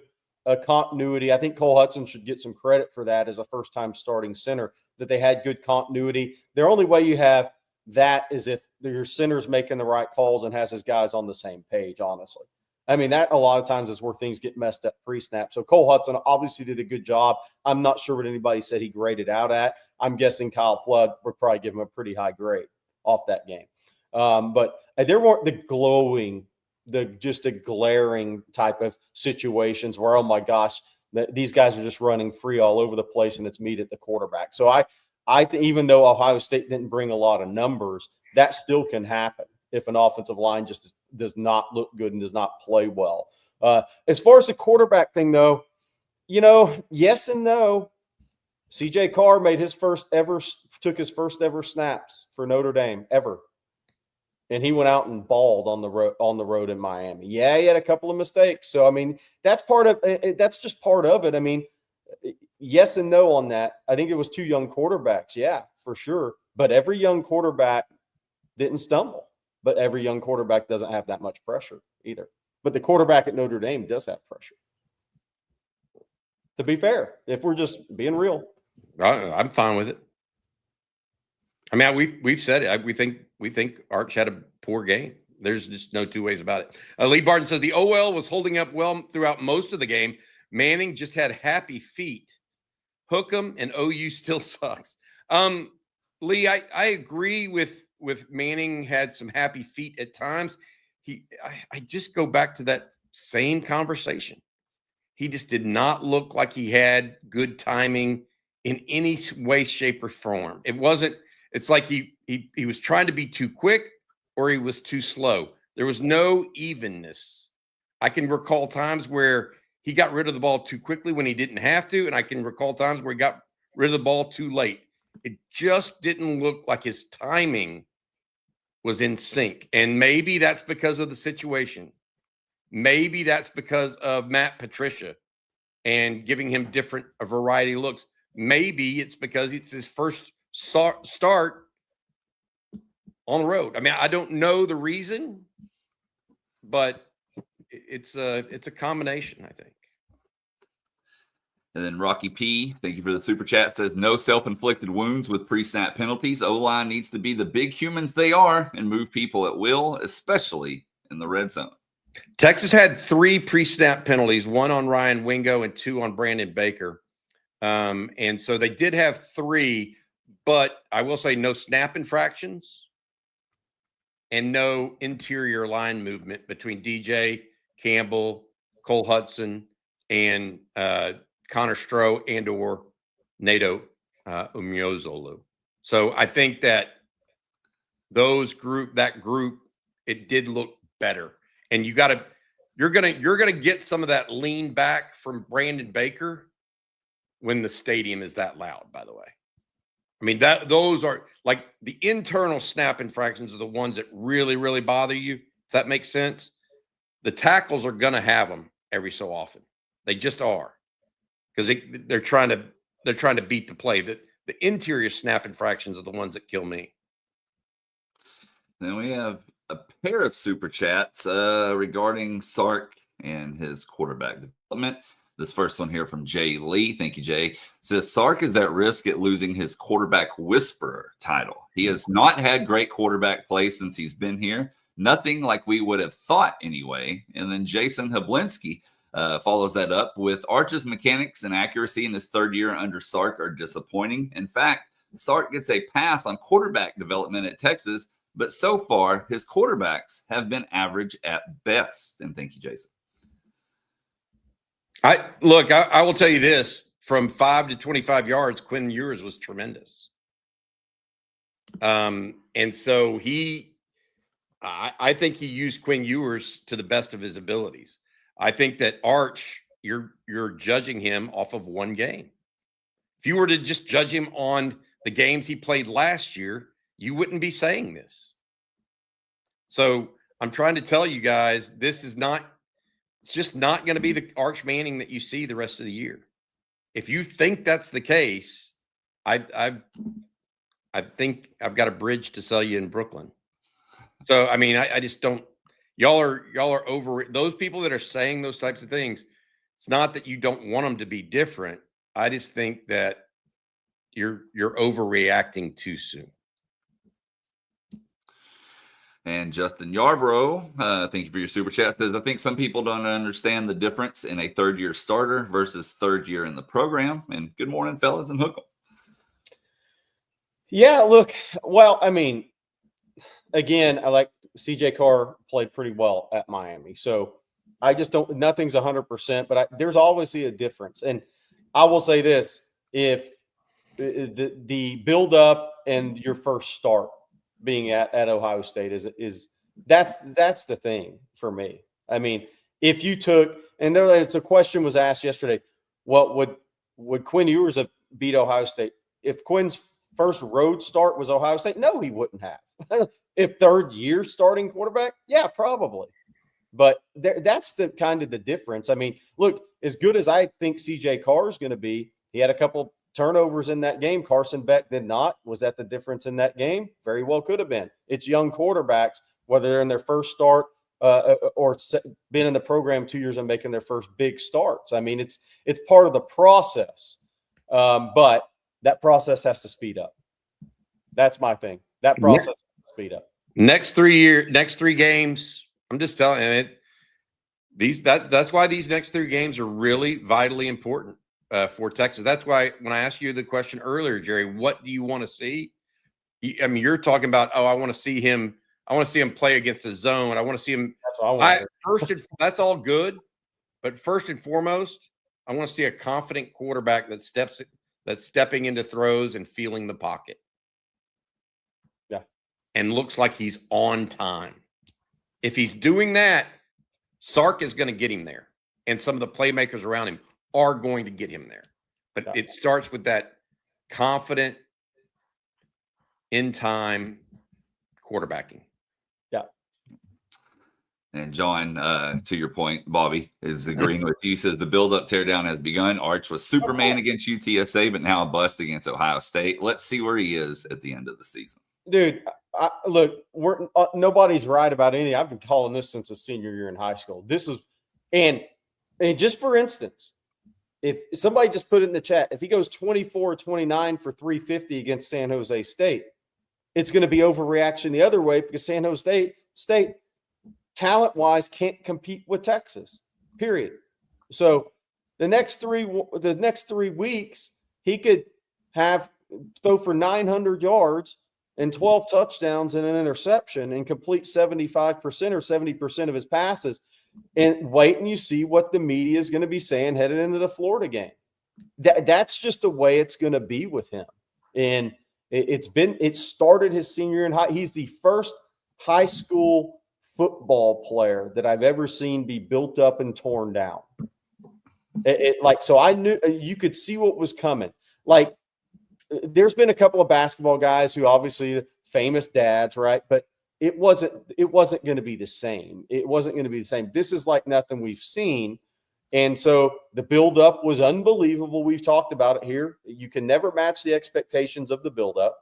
continuity. I think Cole Hudson should get some credit for that as a first-time starting center, that they had good continuity. The only way you have that is if your center's making the right calls and has his guys on the same page, honestly. I mean, that a lot of times is where things get messed up pre-snap. So Cole Hudson obviously did a good job. I'm not sure what anybody said he graded out at. I'm guessing Kyle Flood would probably give him a pretty high grade off that game. But there weren't just a glaring type of situations where, oh my gosh, these guys are just running free all over the place and it's meat at the quarterback. So I think even though Ohio State didn't bring a lot of numbers, that still can happen if an offensive line just does not look good and does not play well. As far as the quarterback thing, though, yes and no. CJ Carr took his first ever snaps for Notre Dame ever. and he went out and balled on the road in Miami. Yeah, he had a couple of mistakes. So I mean, that's just part of it. I mean, yes and no on that. I think it was 2 young quarterbacks. Yeah, for sure. But every young quarterback didn't stumble. But every young quarterback doesn't have that much pressure either. But the quarterback at Notre Dame does have pressure. To be fair, if we're just being real. I'm fine with it. I mean, we've said it. We think Arch had a poor game. There's just no two ways about it. Lee Barton says the OL was holding up well throughout most of the game. Manning just had happy feet. Hook 'em and OU still sucks. Lee, I agree with Manning had some happy feet at times. I just go back to that same conversation. He just did not look like he had good timing in any way, shape, or form. It's like he was trying to be too quick or he was too slow. There was no evenness. I can recall times where he got rid of the ball too quickly when he didn't have to, and I can recall times where he got rid of the ball too late. It just didn't look like his timing was in sync. And maybe that's because of the situation. Maybe that's because of Matt Patricia and giving him a variety of looks. Maybe it's because it's his first start on the road. I mean, I don't know the reason, but it's a combination, I think. And then Rocky P, thank you for the super chat, says no self-inflicted wounds with pre-snap penalties. O-line needs to be the big humans they are and move people at will, especially in the red zone. Texas had 3 pre-snap penalties, 1 on Ryan Wingo and 2 on Brandon Baker. And so they did have 3, but I will say no snap infractions and no interior line movement between DJ Campbell, Cole Hudson, and Connor Stroh and or Nato Umeozulu. So I think that that group, it did look better. And you're gonna get some of that lean back from Brandon Baker when the stadium is that loud, by the way. I mean, those are like the internal snap infractions are the ones that really, really bother you, if that makes sense. The tackles are gonna have them every so often. They just are. Because they're trying to beat the play. The interior snap infractions are the ones that kill me. Then we have a pair of super chats regarding Sark and his quarterback development. This first one here from Jay Lee. Thank you, Jay. Says Sark is at risk at losing his quarterback whisperer title. He has not had great quarterback play since he's been here. Nothing like we would have thought anyway. And then Jason Hablinski follows that up with Arch's mechanics and accuracy in his 3rd year under Sark are disappointing. In fact, Sark gets a pass on quarterback development at Texas, but so far his quarterbacks have been average at best. And thank you, Jason. I will tell you this: from 5 to 25 yards, Quinn Ewers was tremendous. And so I think he used Quinn Ewers to the best of his abilities. I think that Arch, you're judging him off of one game. If you were to just judge him on the games he played last year, you wouldn't be saying this. So I'm trying to tell you guys, it's just not going to be the Arch Manning that you see the rest of the year. If you think that's the case, I think I've got a bridge to sell you in Brooklyn. So, I mean, I just don't. Y'all are over those people that are saying those types of things. It's not that you don't want them to be different. I just think that you're overreacting too soon. And Justin Yarbrough, thank you for your super chat, says, I think some people don't understand the difference in a 3rd-year starter versus 3rd year in the program. And good morning, fellas, and hook 'em. Yeah, look, well, I mean, again, I like CJ Carr played pretty well at Miami. So I just don't – nothing's 100%, but there's obviously a difference. And I will say this, if the build-up and your first start being at Ohio State is that's the thing for me. I mean, if you took – and it's a question was asked yesterday, what would Quinn Ewers have beat Ohio State? If Quinn's first road start was Ohio State, no, he wouldn't have. If third year starting quarterback, yeah, probably. But that's the kind of the difference. I mean, look, as good as I think CJ Carr is going to be, he had a couple turnovers in that game. Carson Beck did not. Was that the difference in that game? Very well could have been. It's young quarterbacks, whether they're in their first start or been in the program 2 years and making their first big starts. I mean, it's part of the process, but that process has to speed up. That's my thing. That process has to speed up. Next 3 games. I'm just telling you, that's why these next 3 games are really vitally important for Texas. That's why when I asked you the question earlier, Jerry, what do you want to see? I mean, you're talking about, I want to see him. I want to see him play against a zone. I want to see him. That's what I want to see. That's all good, but first and foremost, I want to see a confident quarterback that's stepping into throws and feeling the pocket. Yeah, and looks like he's on time. If he's doing that, Sark is going to get him there. And some of the playmakers around him are going to get him there. But it starts with that confident, in-time quarterbacking. Yeah. And John, to your point, Bobby is agreeing with you. He says the build-up teardown has begun. Arch was Superman against UTSA, but now a bust against Ohio State. Let's see where he is at the end of the season. Dude, look, nobody's right about anything. I've been calling this since a senior year in high school. This is, and just for instance, if somebody just put it in the chat, if he goes 24-29 for 350 against San Jose State, it's going to be overreaction the other way because San Jose State talent-wise can't compete with Texas. Period. So the next 3 weeks, he could throw for 900 yards and 12 touchdowns and an interception and complete 75% or 70% of his passes. And wait and you see what the media is going to be saying headed into the Florida game. That's just the way it's going to be with him. And it started his senior year in high. He's the first high school football player that I've ever seen be built up and torn down. So I knew you could see what was coming. Like, there's been a couple of basketball guys who obviously famous dads, right? But it wasn't going to be the same. It wasn't going to be the same. This is like nothing we've seen. And so the buildup was unbelievable. We've talked about it here. You can never match the expectations of the buildup.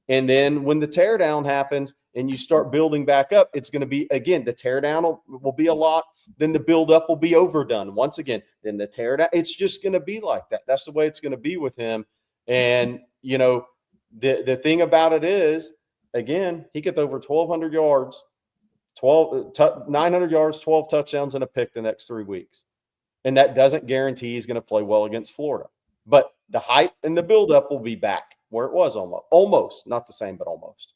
And then when the teardown happens and you start building back up, it's going to be, again, the teardown will be a lot. Then the buildup will be overdone once again. Then the teardown, it's just going to be like that. That's the way it's going to be with him. And, you know, the thing about it is, again, he gets over 1,200 yards, 900 yards, 12 touchdowns, and a pick the next 3 weeks. And that doesn't guarantee he's going to play well against Florida. But the hype and the buildup will be back where it was almost. Not the same, but almost.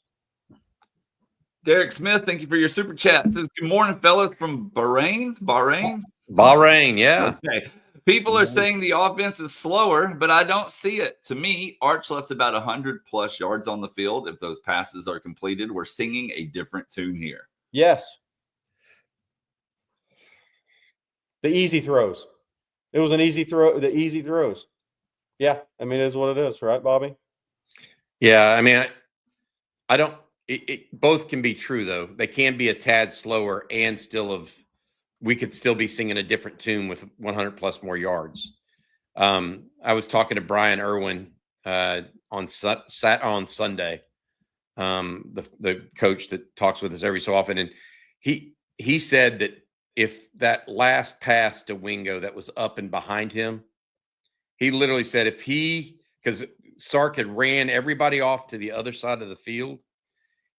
Derek Smith, thank you for your super chat. Says, good morning, fellas, from Bahrain. Bahrain, yeah. Okay. People are saying the offense is slower, but I don't see it. To me, Arch left about 100+ yards on the field. If those passes are completed, we're singing a different tune here. Yes. The easy throws. It was an easy throw. The easy throws. Yeah. I mean, it is what it is, right, Bobby? Yeah. I mean, I don't, both can be true, though. They can be a tad slower and we could still be singing a different tune with 100+ more yards. I was talking to Brian Irwin on Sunday, the coach that talks with us every so often, and he said that if that last pass to Wingo that was up and behind him, he literally said because Sark had ran everybody off to the other side of the field,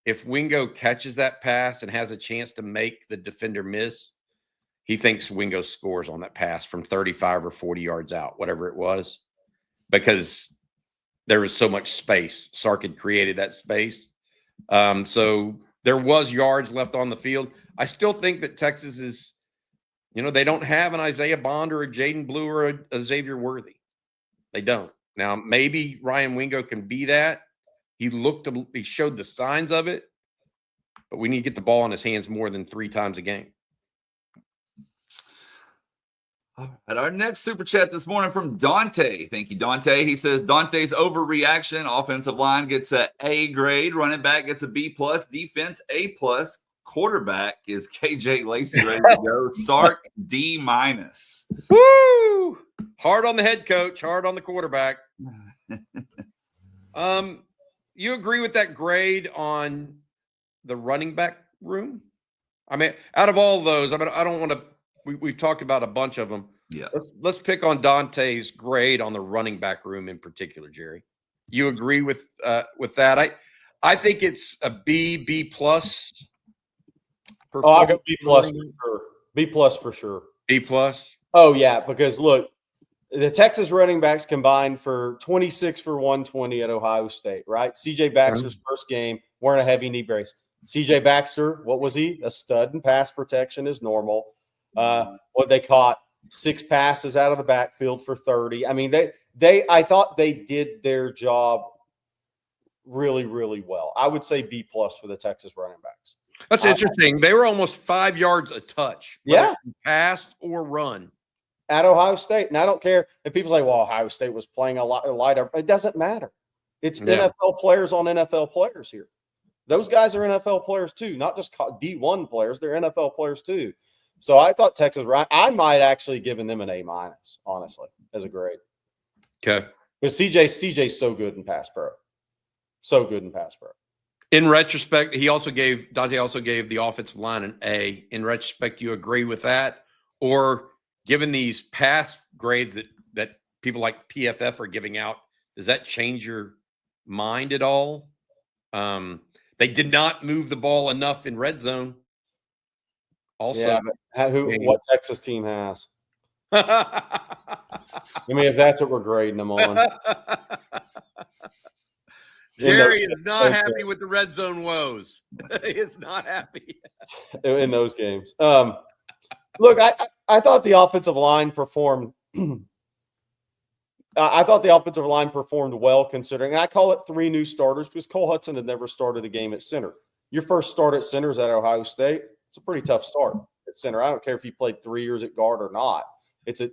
if Wingo catches that pass and has a chance to make the defender miss, he thinks Wingo scores on that pass from 35 or 40 yards out, whatever it was, because there was so much space. Sark had created that space. So there was yards left on the field. I still think that Texas is, they don't have an Isaiah Bond or a Jaden Blue or a Xavier Worthy. They don't. Now, maybe Ryan Wingo can be that. He showed the signs of it, but we need to get the ball in his hands more than 3 times a game. All right, our next super chat this morning from Dante. Thank you, Dante. He says Dante's overreaction. Offensive line gets an A grade. Running back gets a B plus. Defense A plus. Quarterback is KJ Lacey ready to go. Sark D minus. Woo! Hard on the head coach. Hard on the quarterback. You agree with that grade on the running back room? I mean, out of all those, I mean, I don't want to. We've talked about a bunch of them. Yeah. Let's pick on Dante's grade on the running back room in particular, Jerry. You agree with that? I think it's a B plus. Oh, I go B plus for sure. B plus for sure. B plus. Oh yeah, because look, the Texas running backs combined for 26 for 120 at Ohio State, right? CJ Baxter's first game wearing a heavy knee brace. CJ Baxter, what was he? A stud in pass protection is normal. What they caught 6 passes out of the backfield for 30. I mean, I thought they did their job really, really well. I would say B plus for the Texas running backs. That's interesting. They were almost 5 yards a touch. Yeah. Pass or run. At Ohio State. And I don't care if people say, well, Ohio State was playing a lot lighter. It doesn't matter. It's NFL players on NFL players here. Those guys are NFL players too, not just D1 players. They're NFL players too. So I thought Texas, I might actually given them an A minus, honestly, as a grade. Okay. Because CJ's so good in pass pro. So good in pass pro. In retrospect, Dante also gave the offensive line an A. In retrospect, you agree with that? Or given these past grades that people like PFF are giving out, does that change your mind at all? They did not move the ball enough in red zone. Also, yeah, but what Texas team has? I mean, if that's what we're grading them on. Jerry is not happy with the red zone woes. He is not happy in those games. Look, I thought the offensive line performed. I thought the offensive line performed well, considering. I call it 3 new starters because Cole Hudson had never started a game at center. Your first start at center is at Ohio State. It's a pretty tough start at center. I don't care if you played 3 years at guard or not.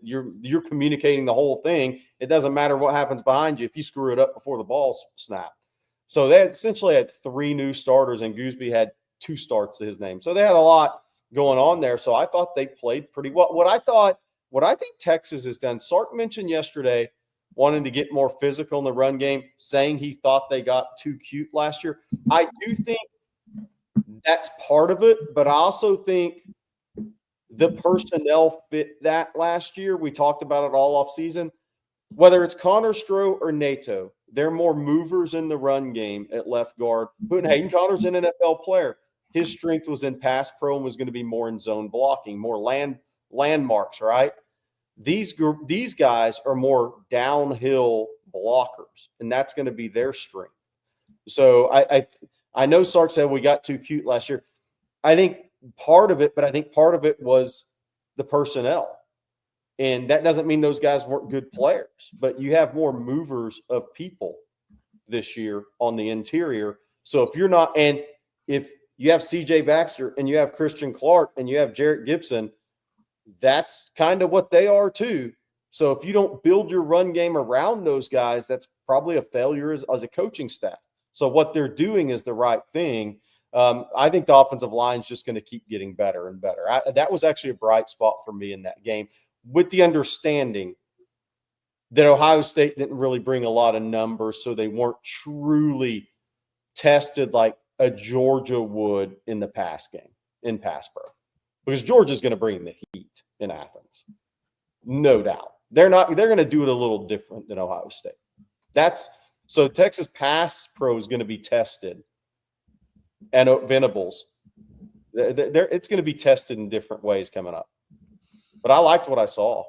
You're communicating the whole thing. It doesn't matter what happens behind you if you screw it up before the ball snapped. So they essentially had 3 new starters, and Gooseby had 2 starts to his name. So they had a lot going on there. So I thought they played pretty well. What I think Texas has done, Sark mentioned yesterday wanting to get more physical in the run game, saying he thought they got too cute last year. I do think that's part of it, but I also think the personnel fit that last year. We talked about it all off season. Whether it's Connor Stroh or Nato, they're more movers in the run game at left guard. Hayden Connor's an NFL player. His strength was in pass pro and was going to be more in zone blocking, more landmarks, right? These guys are more downhill blockers, and that's going to be their strength. So I know Sark said we got too cute last year. I think part of it, but I think part of it was the personnel. And that doesn't mean those guys weren't good players, but you have more movers of people this year on the interior. So if you're not, and if you have CJ Baxter and you have Christian Clark and you have Jarrett Gibson, that's kind of what they are too. So if you don't build your run game around those guys, that's probably a failure as a coaching staff. So what they're doing is the right thing. I think the offensive line is just going to keep getting better and better. That was actually a bright spot for me in that game, with the understanding that Ohio State didn't really bring a lot of numbers, so they weren't truly tested like a Georgia would in the pass game, in pass pro. Because Georgia's going to bring the heat in Athens. No doubt. They're going to do it a little different than Ohio State. So Texas pass pro is going to be tested. And Venables, it's going to be tested in different ways coming up. But I liked what I saw.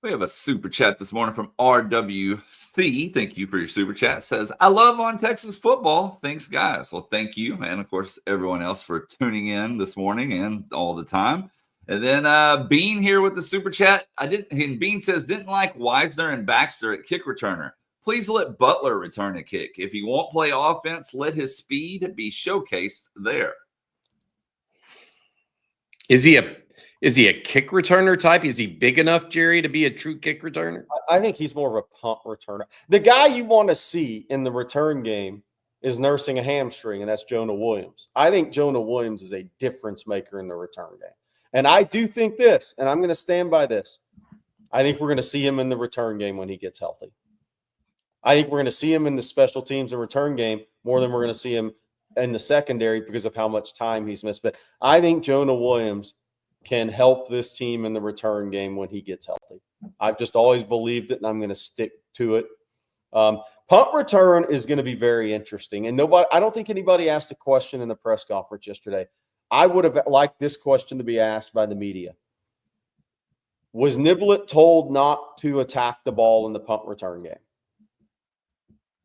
We have a super chat this morning from RWC. Thank you for your super chat. Says, I love on Texas football. Thanks, guys. Well, thank you. And, of course, everyone else for tuning in this morning and all the time. And then Bean here with the super chat. And Bean says, didn't like Wisner and Baxter at kick returner. Please let Butler return a kick. If he won't play offense, let his speed be showcased there. Is he Is he a kick returner type? Is he big enough, Jerry, to be a true kick returner? I think he's more of a punt returner. The guy you want to see in the return game is nursing a hamstring, and that's Jonah Williams. I think Jonah Williams is a difference maker in the return game. And I do think this, and I'm going to stand by this. I think we're going to see him in the return game when he gets healthy. I think we're going to see him in the special teams and return game more than we're going to see him in the secondary because of how much time he's missed. But I think Jonah Williams can help this team in the return game when he gets healthy. I've just always believed it, and I'm going to stick to it. Punt return is going to be very interesting. And I don't think anybody asked a question in the press conference yesterday. I would have liked this question to be asked by the media. Was Niblett told not to attack the ball in the punt return game?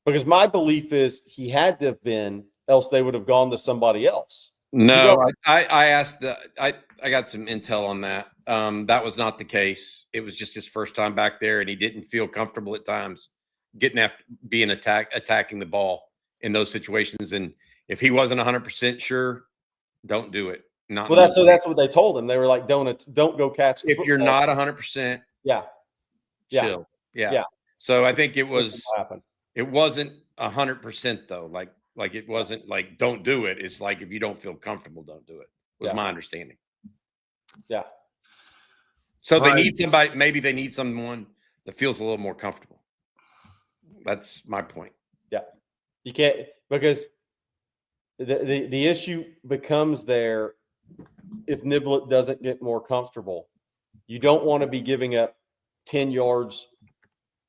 Because my belief is he had to have been, else they would have gone to somebody else. No, I asked I got some intel on that. That was not the case. It was just his first time back there, and he didn't feel comfortable at times attacking the ball in those situations. And if he wasn't 100% sure, don't do it. That's what they told him. They were like, don't go catch the if you're not 100%. Chill. Yeah. So I think it wasn't 100% though. Like it wasn't like don't do it. It's like if you don't feel comfortable, don't do it. Was my understanding. Yeah. So they need somebody. Maybe they need someone that feels a little more comfortable. That's my point. Yeah. You can't, because the issue becomes there if Niblett doesn't get more comfortable. You don't want to be giving up 10 yards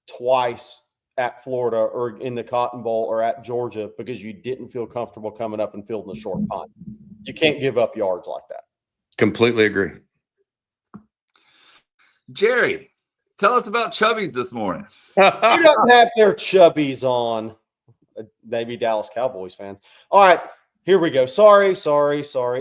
twice at Florida or in the Cotton Bowl or at Georgia because you didn't feel comfortable coming up and fielding a short punt. You can't give up yards like that. Completely agree. Jerry, tell us about Chubbies this morning. You don't have their Chubbies on. Maybe Dallas Cowboys fans. All right, here we go. Sorry.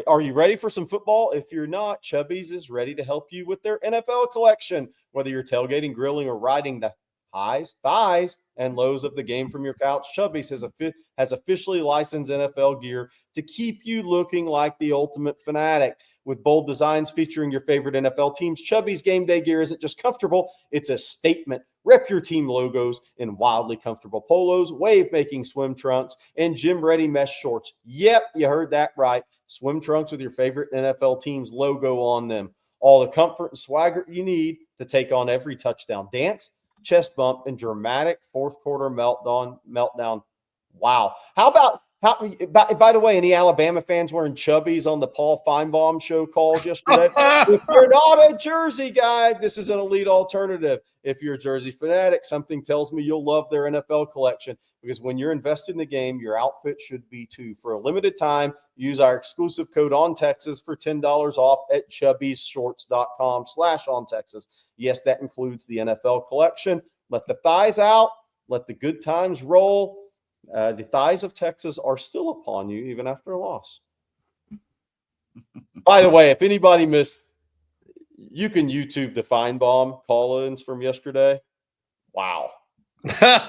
Are you ready for some football? If you're not, Chubbies is ready to help you with their NFL collection. Whether you're tailgating, grilling, or riding the highs, thighs, and lows of the game from your couch, Chubbies has officially licensed NFL gear to keep you looking like the ultimate fanatic. With bold designs featuring your favorite NFL teams, Chubbies game day gear isn't just comfortable, it's a statement. Rep your team logos in wildly comfortable polos, wave-making swim trunks, and gym-ready mesh shorts. Yep, you heard that right. Swim trunks with your favorite NFL team's logo on them. All the comfort and swagger you need to take on every touchdown dance, chest bump, and dramatic fourth-quarter meltdown. Wow. By the way, any Alabama fans wearing Chubbies on the Paul Feinbaum show calls yesterday? If you're not a Jersey guy, this is an elite alternative. If you're a Jersey fanatic, something tells me you'll love their NFL collection because when you're invested in the game, your outfit should be too. For a limited time, use our exclusive code ONTexas for $10 off at chubbiesshorts.com/ONTexas. Yes, that includes the NFL collection. Let the thighs out. Let the good times roll. The thighs of Texas are still upon you even after a loss. By the way, if anybody missed, you can YouTube the Feinbaum call-ins from yesterday. Wow. I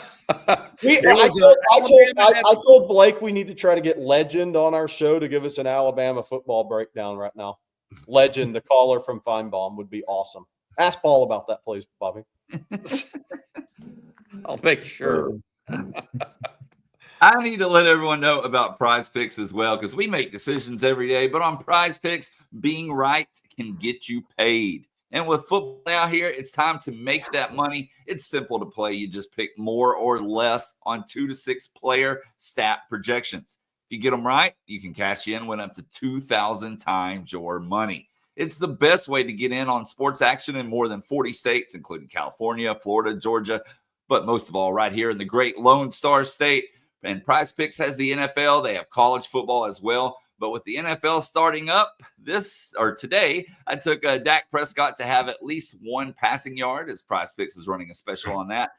told Blake we need to try to get Legend on our show to give us an Alabama football breakdown right now. Legend, the caller from Feinbaum, would be awesome. Ask Paul about that, please, Bobby. I'll make sure. I need to let everyone know about Prize Picks as well because we make decisions every day. But on Prize Picks, being right can get you paid. And with football out here, it's time to make that money. It's simple to play. You just pick more or less on 2 to 6 player stat projections. If you get them right, you can cash in, win up to 2,000 times your money. It's the best way to get in on sports action in more than 40 states, including California, Florida, Georgia, but most of all right here in the great Lone Star State. And Prize Picks has the NFL. They have college football as well. But with the NFL starting up today, I took Dak Prescott to have at least 1 passing yard, as Prize Picks is running a special on that.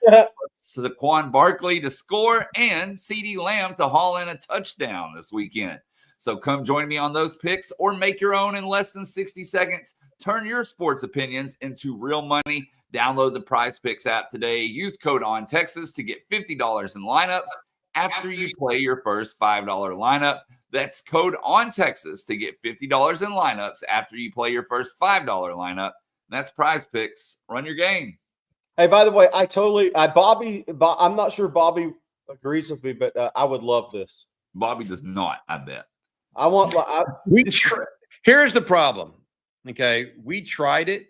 So Saquon Barkley to score and CeeDee Lamb to haul in a touchdown this weekend. So come join me on those picks or make your own in less than 60 seconds. Turn your sports opinions into real money. Download the Prize Picks app today. Use code ONTexas to get $50 in lineups after you play your first $5 lineup. That's code on Texas to get $50 in lineups after you play your first $5 lineup. That's Prize Picks. Run your game. Hey, by the way, Bobby, I'm not sure Bobby agrees with me, but I would love this. Bobby does not, I bet. Here's the problem. Okay. We tried it.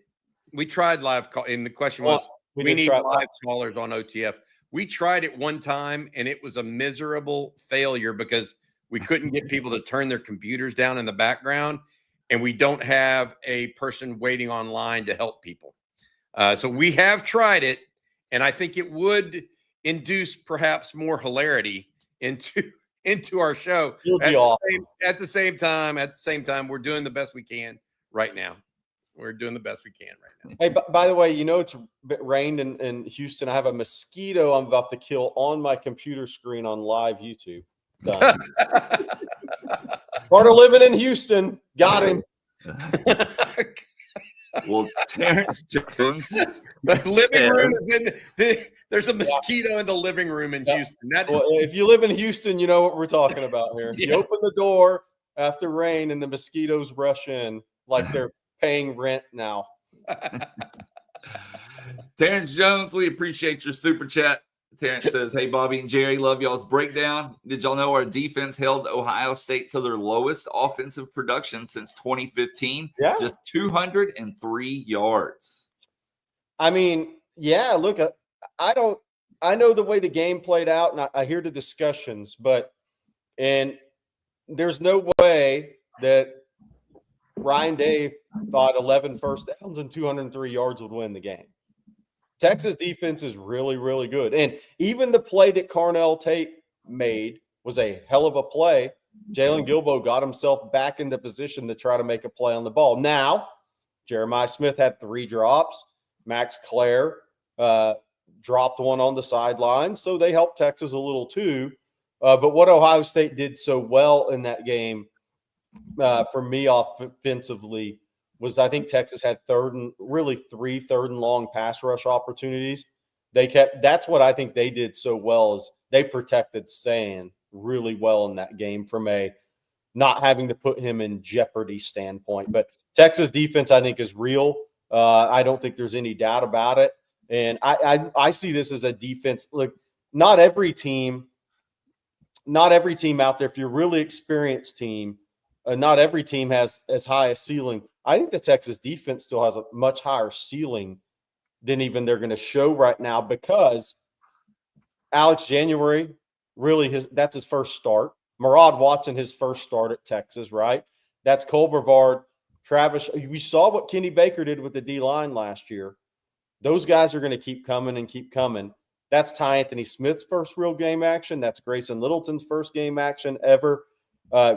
We tried live call, and the question was, we need live callers on OTF. We tried it one time, and it was a miserable failure because we couldn't get people to turn their computers down in the background, and we don't have a person waiting online to help people. So we have tried it, and I think it would induce perhaps more hilarity into our show. At the same time, we're doing the best we can right now. We're doing the best we can right now. Hey, by the way, it's rained in Houston. I have a mosquito I'm about to kill on my computer screen on live YouTube. Done. Part of living in Houston. Got him. Well, Terrence Jones. The living room is there's a mosquito in the living room in Houston. If you live in Houston, you know what we're talking about here. You open the door after rain and the mosquitoes rush in like they're paying rent now. Terrence Jones, we appreciate your super chat. Terrence says, hey, Bobby and Jerry, love y'all's breakdown. Did y'all know our defense held Ohio State to their lowest offensive production since 2015? Yeah. Just 203 yards. I mean, yeah, look, I know the way the game played out, and I hear the discussions, and there's no way that Ryan Day thought 11 first downs and 203 yards would win the game. Texas defense is really, really good. And even the play that Carnell Tate made was a hell of a play. Jalen Gilbo got himself back into position to try to make a play on the ball. Now, Jeremiah Smith had 3 drops. Max Clare dropped one on the sideline, so they helped Texas a little too. But what Ohio State did so well in that game, for me offensively, was I think Texas had 3 third and long pass rush opportunities. That's what I think they did so well, is they protected Sand really well in that game from a not having to put him in jeopardy standpoint. But Texas defense, I think, is real. I don't think there's any doubt about it. And I see this as a defense. Look, not every team out there, if you're a really experienced team, not every team has as high a ceiling. I think the Texas defense still has a much higher ceiling than even they're going to show right now, because Alex January, that's his first start. Murad Watson, his first start at Texas, right? That's Cole Brevard, Travis. We saw what Kenny Baker did with the D-line last year. Those guys are going to keep coming and keep coming. That's Ty Anthony Smith's first real game action. That's Grayson Littleton's first game action ever.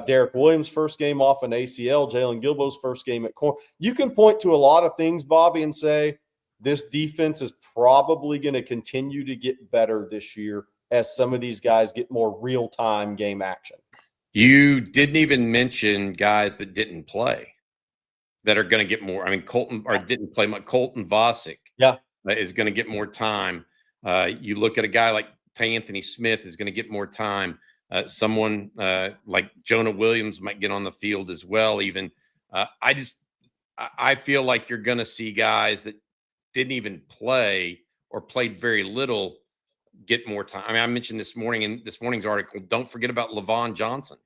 Derek Williams' first game off an ACL, Jalen Gilbo's first game at corner. You can point to a lot of things, Bobby, and say this defense is probably going to continue to get better this year as some of these guys get more real-time game action. You didn't even mention guys that didn't play that are going to get more. I mean, didn't play much. Colton Vosick is going to get more time. You look at a guy like Ty Anthony Smith is going to get more time. Someone like Jonah Williams might get on the field as well. Even I feel like you're going to see guys that didn't even play or played very little get more time. I mean, I mentioned this morning in this morning's article, don't forget about Levon Johnson,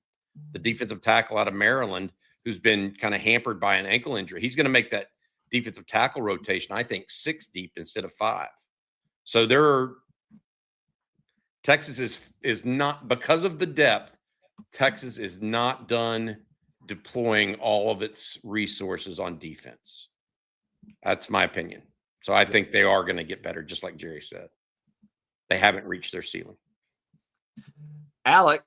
the defensive tackle out of Maryland, who's been kind of hampered by an ankle injury. He's going to make that defensive tackle rotation, I think, 6 deep instead of 5. So Texas is not, because of the depth, Texas is not done deploying all of its resources on defense. That's my opinion. So I think they are going to get better, just like Jerry said. They haven't reached their ceiling. Alec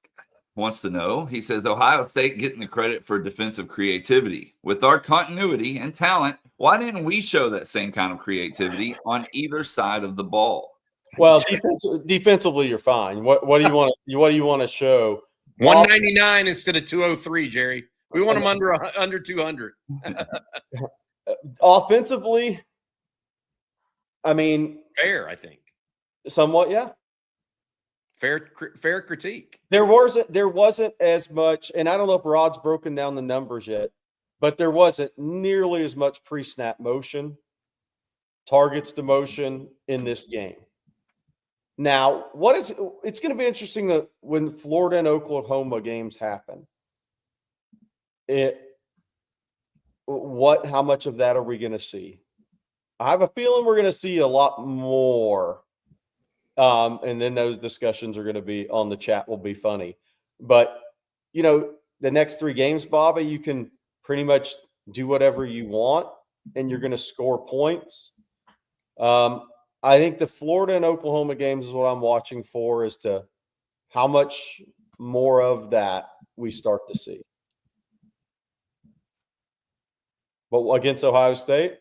wants to know, he says, Ohio State getting the credit for defensive creativity. With our continuity and talent, why didn't we show that same kind of creativity on either side of the ball? Well, defensively, you're fine. What do you want to show? 199 instead of 203, Jerry. We want them under 200. Offensively, I mean, fair, I think. Somewhat, yeah. Fair critique. There wasn't as much, and I don't know if Rod's broken down the numbers yet, but there wasn't nearly as much pre-snap motion, targets to motion in this game. Now, it's going to be interesting that when Florida and Oklahoma games happen, how much of that are we going to see? I have a feeling we're going to see a lot more. And then those discussions are going to be on the chat will be funny. But, the next 3 games, Bobby, you can pretty much do whatever you want and you're going to score points. I think the Florida and Oklahoma games is what I'm watching for as to how much more of that we start to see. But against Ohio State,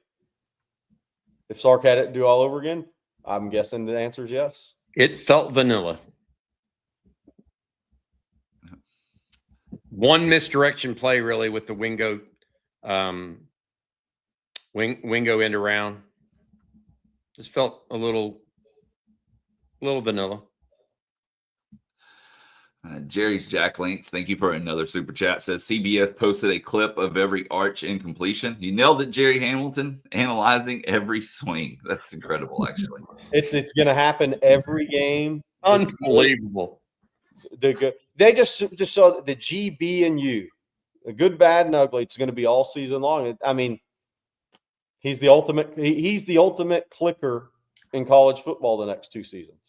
if Sark had it to do all over again, I'm guessing the answer is yes. It felt vanilla. One misdirection play, really, with the Wingo end around. Just felt a little vanilla. Jerry's Jack Links, thank you for another super chat. Says CBS posted a clip of every arch incompletion. You nailed it, Jerry Hamilton, analyzing every swing. That's incredible, actually. It's going to happen every game. Unbelievable. They just saw the G, B, and U, the good, bad, and ugly. It's going to be all season long. I mean, he's the ultimate clicker in college football the next 2 seasons.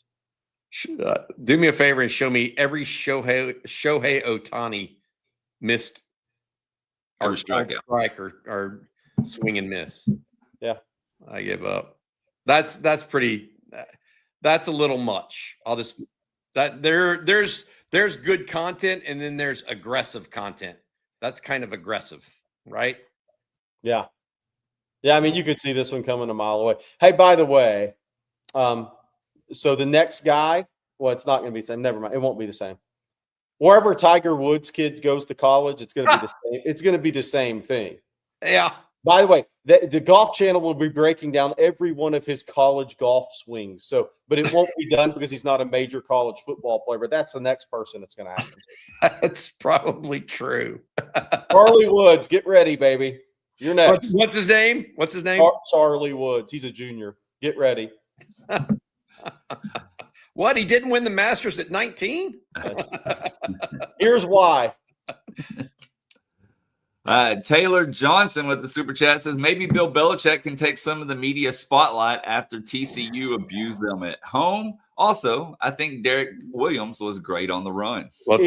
Do me a favor and show me every Shohei Ohtani missed or strike or swing and miss. Yeah, I give up. That's pretty. That's a little much. There's good content and then there's aggressive content. That's kind of aggressive, right? Yeah. I mean, you could see this one coming a mile away. Hey, by the way, so the next guy, well, it's not going to be the same. Never mind. It won't be the same. Wherever Tiger Woods kid goes to college, it's going to be the same. It's going to be the same thing. Yeah. By the way, the Golf Channel will be breaking down every one of his college golf swings. But it won't be done because he's not a major college football player. But that's the next person that's going to happen. That's probably true. Charlie Woods, get ready, baby. You're next. What's his name? Charlie Woods. He's a junior. Get ready. What? He didn't win the Masters at 19? Here's why. Taylor Johnson with the super chat says maybe Bill Belichick can take some of the media spotlight after TCU abused them at home. Also, I think Derek Williams was great on the run. Well,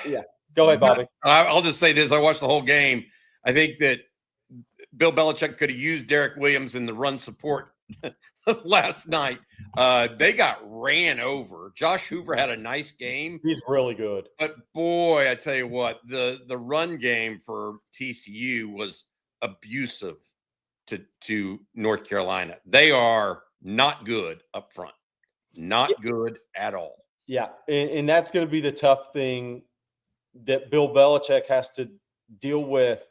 yeah. Go ahead, Bobby. I'll just say this. I watched the whole game. I think that Bill Belichick could have used Derek Williams in the run support last night. They got ran over. Josh Hoover had a nice game. He's really good. But boy, I tell you what, the run game for TCU was abusive to North Carolina. They are not good up front. Not good at all. Yeah, and that's going to be the tough thing that Bill Belichick has to deal with.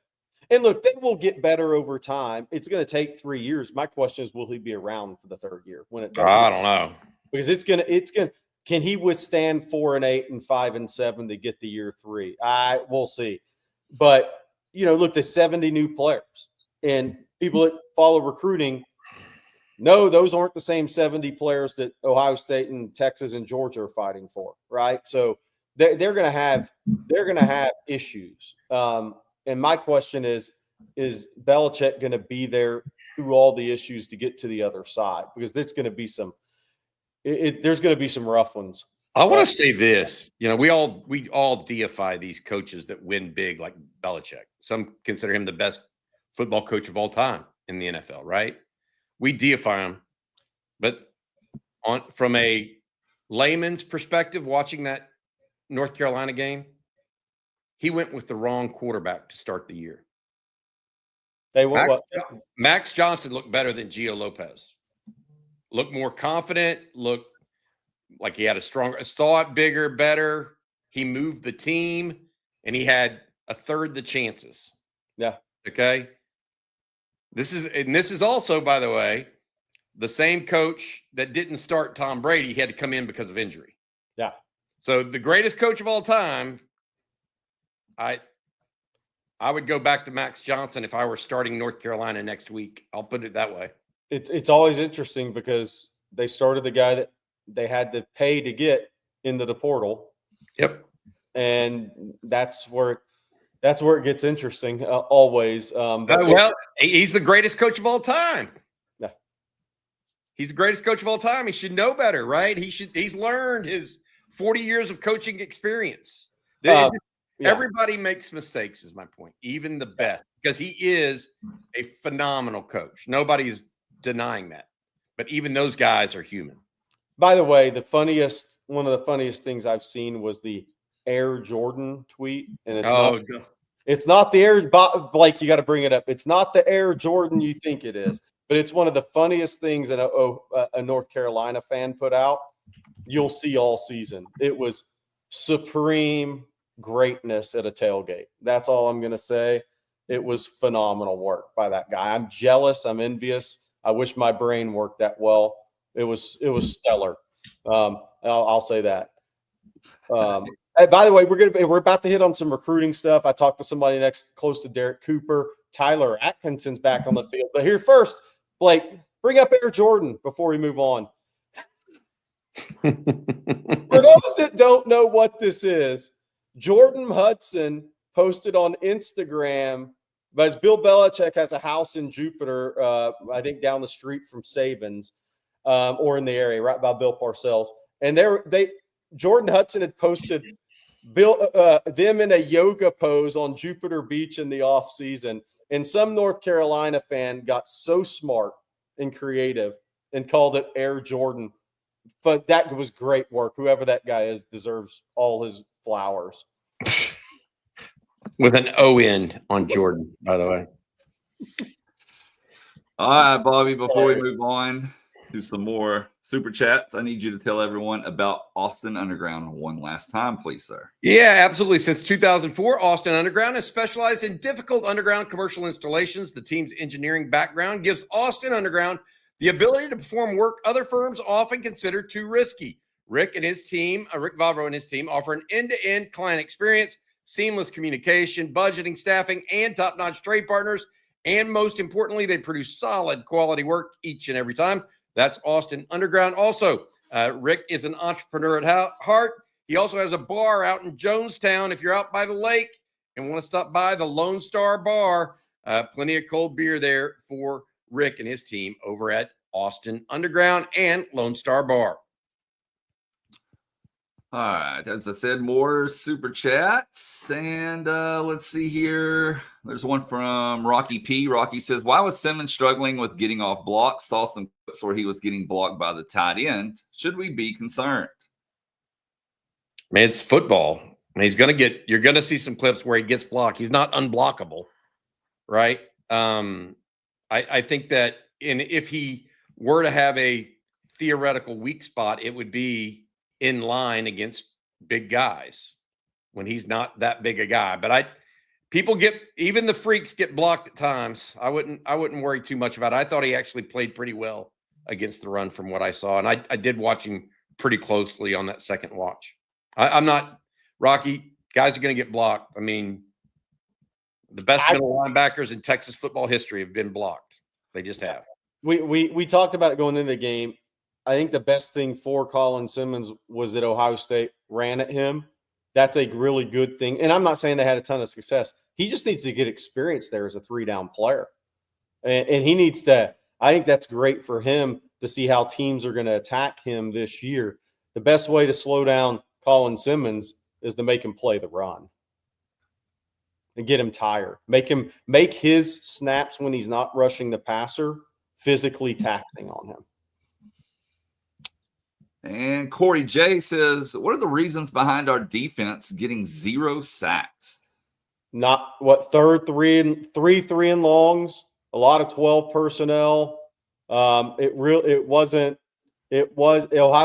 And look, they will get better over time. It's going to take 3 years. My question is, will he be around for the 3rd year when it does? I don't know. Because can he withstand 4-8 and 5-7 to get the year 3? We'll see. But, look, there's 70 new players. And people that follow recruiting know those aren't the same 70 players that Ohio State and Texas and Georgia are fighting for, right? So they're going to have issues. And my question is Belichick going to be there through all the issues to get to the other side? Because there's going to be there's going to be some rough ones. I want to say this. We all deify these coaches that win big like Belichick. Some consider him the best football coach of all time in the NFL, right? We deify him. But from a layman's perspective, watching that North Carolina game, he went with the wrong quarterback to start the year. Max Johnson looked better than Gio Lopez. Looked more confident, looked like he had saw it bigger, better. He moved the team, and he had a third the chances. Yeah. Okay. This is also, by the way, the same coach that didn't start Tom Brady. He had to come in because of injury. Yeah. So the greatest coach of all time, I would go back to Max Johnson if I were starting North Carolina next week. I'll put it that way. It's always interesting because they started the guy that they had to pay to get into the portal. Yep. And that's where it gets interesting always. Well, he's the greatest coach of all time. Yeah. He's the greatest coach of all time. He should know better, right? He's learned his 40 years of coaching experience. Everybody makes mistakes, is my point, even the best, because he is a phenomenal coach. Nobody is denying that. But even those guys are human. By the way, one of the funniest things I've seen was the Air Jordan tweet. And it's not the Air, Blake, you got to bring it up. It's not the Air Jordan you think it is, but it's one of the funniest things that a North Carolina fan put out. You'll see all season. It was supreme greatness at a tailgate. That's all I'm going to say. It was phenomenal work by that guy. I'm jealous. I'm envious. I wish my brain worked that well. It was stellar. I'll say that. By the way, we're about to hit on some recruiting stuff. I talked to somebody close to Derek Cooper. Tyler Atkinson's back on the field. But here first, Blake, bring up Air Jordan before we move on. For those that don't know what this is, Jordan Hudson posted on Instagram, because Bill Belichick has a house in Jupiter, I think down the street from Saban's, or in the area, right by Bill Parcells. And Jordan Hudson had posted them in a yoga pose on Jupiter Beach in the off season. And some North Carolina fan got so smart and creative and called it Air Jordan. But that was great work. Whoever that guy is deserves all his flowers. With an O-N on Jordan, by the way. All right, Bobby, before we move on to some more super chats, I need you to tell everyone about Austin Underground one last time, please, sir. Yeah, absolutely. Since 2004, Austin Underground has specialized in difficult underground commercial installations. The team's engineering background gives Austin Underground the ability to perform work other firms often consider too risky. Rick Vavro and his team offer an end-to-end client experience, seamless communication, budgeting, staffing, and top-notch trade partners. And most importantly, they produce solid quality work each and every time. That's Austin Underground. Also, Rick is an entrepreneur at heart. He also has a bar out in Jonestown. If you're out by the lake and want to stop by the Lone Star Bar, plenty of cold beer there for Rick and his team over at Austin Underground and Lone Star Bar. All right. As I said, more super chats. And let's see here. There's one from Rocky P. Rocky says, why was Simmons struggling with getting off blocks? Saw some clips where he was getting blocked by the tight end. Should we be concerned? Man, it's football. And you're going to see some clips where he gets blocked. He's not unblockable, right? I think that if he were to have a theoretical weak spot, it would be in line against big guys when he's not that big a guy. But even the freaks get blocked at times. I wouldn't worry too much about it. I thought he actually played pretty well against the run from what I saw. And I did watch him pretty closely on that second watch. I'm not Rocky. Guys are going to get blocked. I mean, the best middle linebackers in Texas football history have been blocked. They just have. We talked about it going into the game. I think the best thing for Colin Simmons was that Ohio State ran at him. That's a really good thing. And I'm not saying they had a ton of success. He just needs to get experience there as a 3-down player. And he needs to – I think that's great for him to see how teams are going to attack him this year. The best way to slow down Colin Simmons is to make him play the run and get him tired. Make his snaps when he's not rushing the passer physically taxing on him. And Corey J says, what are the reasons behind our defense getting 0 sacks? Not what, three and longs, a lot of 12 personnel. Ohio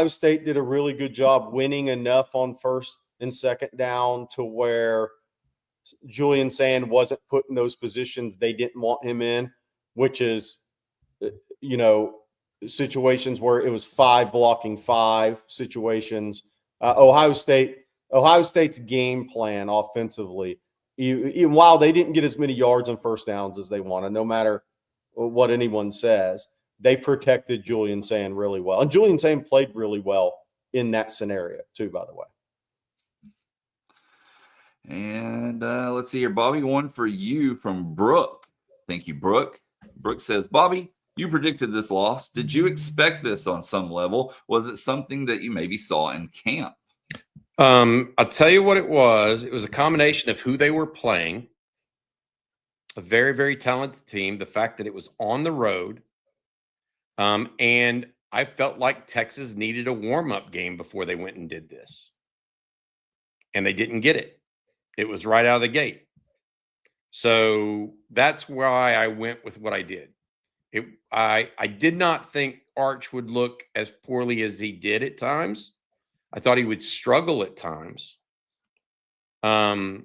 State did a really good job winning enough on first and second down to where Julian Sand wasn't put in those positions they didn't want him in, which is, situations where it was 5 blocking 5 situations, Ohio State's game plan offensively, even while they didn't get as many yards and first downs as they wanted, no matter what anyone says, they protected Julian Sand really well. And Julian Sand played really well in that scenario too, by the way. And let's see here, Bobby, one for you from Brooke. Thank you, Brooke. Brooke says, Bobby, you predicted this loss. Did you expect this on some level? Was it something that you maybe saw in camp? I'll tell you what it was. It was a combination of who they were playing, a very, very talented team, the fact that it was on the road, and I felt like Texas needed a warm-up game before they went and did this. And they didn't get it. It was right out of the gate. So that's why I went with what I did. I did not think Arch would look as poorly as he did at times. I thought he would struggle at times. But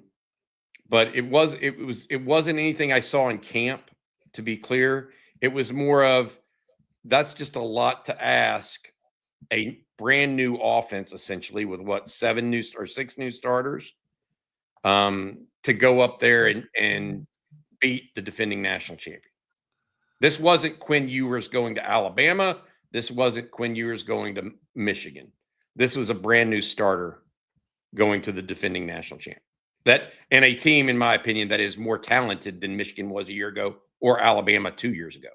it wasn't anything I saw in camp, to be clear. It was more of, that's just a lot to ask a brand new offense, essentially, with what, 6 new starters, to go up there and beat the defending national champion. This wasn't Quinn Ewers going to Alabama. This wasn't Quinn Ewers going to Michigan. This was a brand new starter going to the defending national champion. And a team, in my opinion, that is more talented than Michigan was a year ago or Alabama 2 years ago.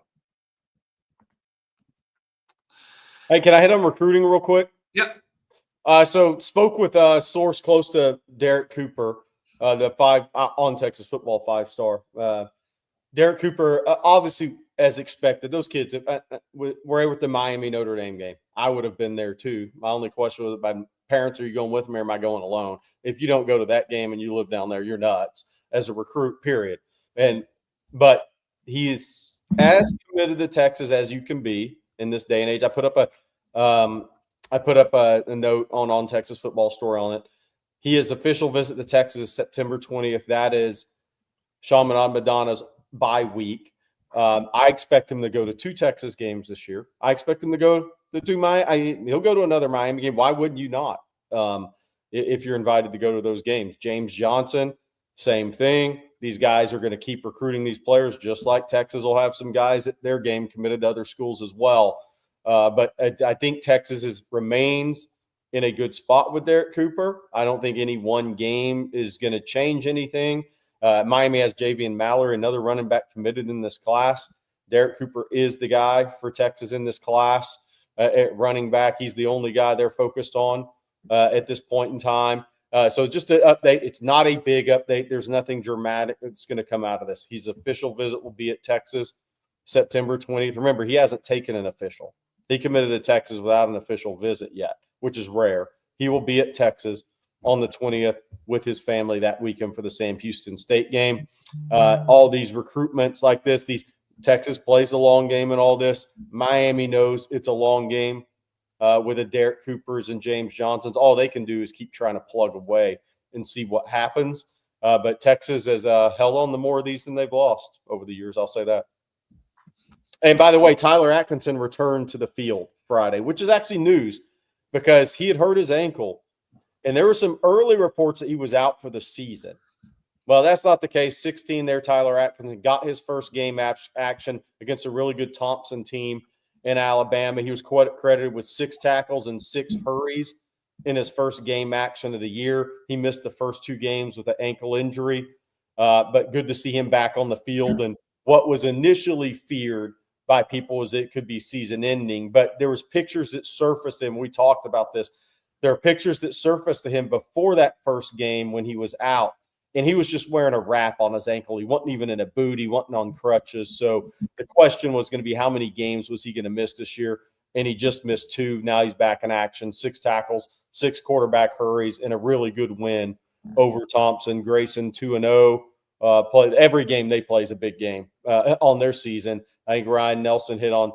Hey, can I hit on recruiting real quick? Yep. So spoke with a source close to Derek Cooper, the 5 on Texas football 5-star. Derek Cooper, obviously, as expected, those kids were with the Miami Notre Dame game. I would have been there too. My only question was, my parents, are you going with me or am I going alone? If you don't go to that game and you live down there, you're nuts as a recruit, period. But he's as committed to Texas as you can be in this day and age. I put up a note on Texas Football Story on it. His official visit to Texas is September 20th. That is Chaminade Madonna's bye week. I expect him to go to 2 Texas games this year. I expect him to go to 2 he'll go to another Miami game. Why wouldn't you not? If you're invited to go to those games. James Johnson, same thing. These guys are going to keep recruiting these players, just like Texas will have some guys at their game committed to other schools as well. But I think Texas remains in a good spot with Derek Cooper. I don't think any one game is going to change anything. Miami has Javian Mallory, another running back committed in this class. Derek Cooper is the guy for Texas in this class. At running back, he's the only guy they're focused on at this point in time. So just an update. It's not a big update. There's nothing dramatic that's going to come out of this. His official visit will be at Texas September 20th. Remember, he hasn't taken an official. He committed to Texas without an official visit yet, which is rare. He will be at Texas on the 20th with his family that weekend for the Sam Houston State game. All these recruitments like this, Texas plays a long game in all this. Miami knows it's a long game with the Derek Coopers and James Johnsons. All they can do is keep trying to plug away and see what happens. But Texas has held on to more of these than they've lost over the years. I'll say that. And by the way, Tyler Atkinson returned to the field Friday, which is actually news because he had hurt his ankle. And there were some early reports that he was out for the season. Well, that's not the case. 16 there, Tyler Atkinson got his first game action against a really good Thompson team in Alabama. He was credited with 6 tackles and 6 hurries in his first game action of the year. He missed the first 2 games with an ankle injury, but good to see him back on the field. And what was initially feared by people was it could be season ending, but there was pictures that surfaced, and we talked about this. There are pictures that surfaced to him before that first game when he was out, and he was just wearing a wrap on his ankle. He wasn't even in a boot. He wasn't on crutches. So the question was going to be, how many games was he going to miss this year? And he just missed 2. Now he's back in action, 6 tackles, 6 quarterback hurries, and a really good win over Thompson. Grayson 2-0. Every game they play is a big game on their season. I think Ryan Nelson hit on,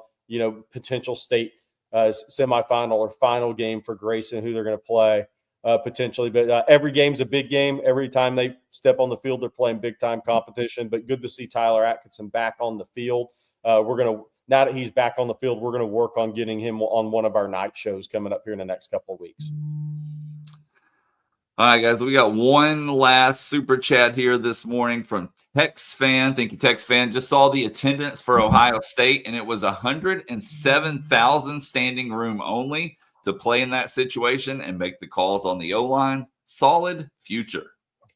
potential state semifinal or final game for Grayson, who they're going to play potentially. But every game's a big game. Every time they step on the field, they're playing big-time competition. But good to see Tyler Atkinson back on the field. Now that he's back on the field, we're going to work on getting him on one of our night shows coming up here in the next couple of weeks. All right, guys, we got one last super chat here this morning from Tex Fan. Thank you, Tex Fan. Just saw the attendance for Ohio State, and it was 107,000 standing room only to play in that situation and make the calls on the O-line. Solid future.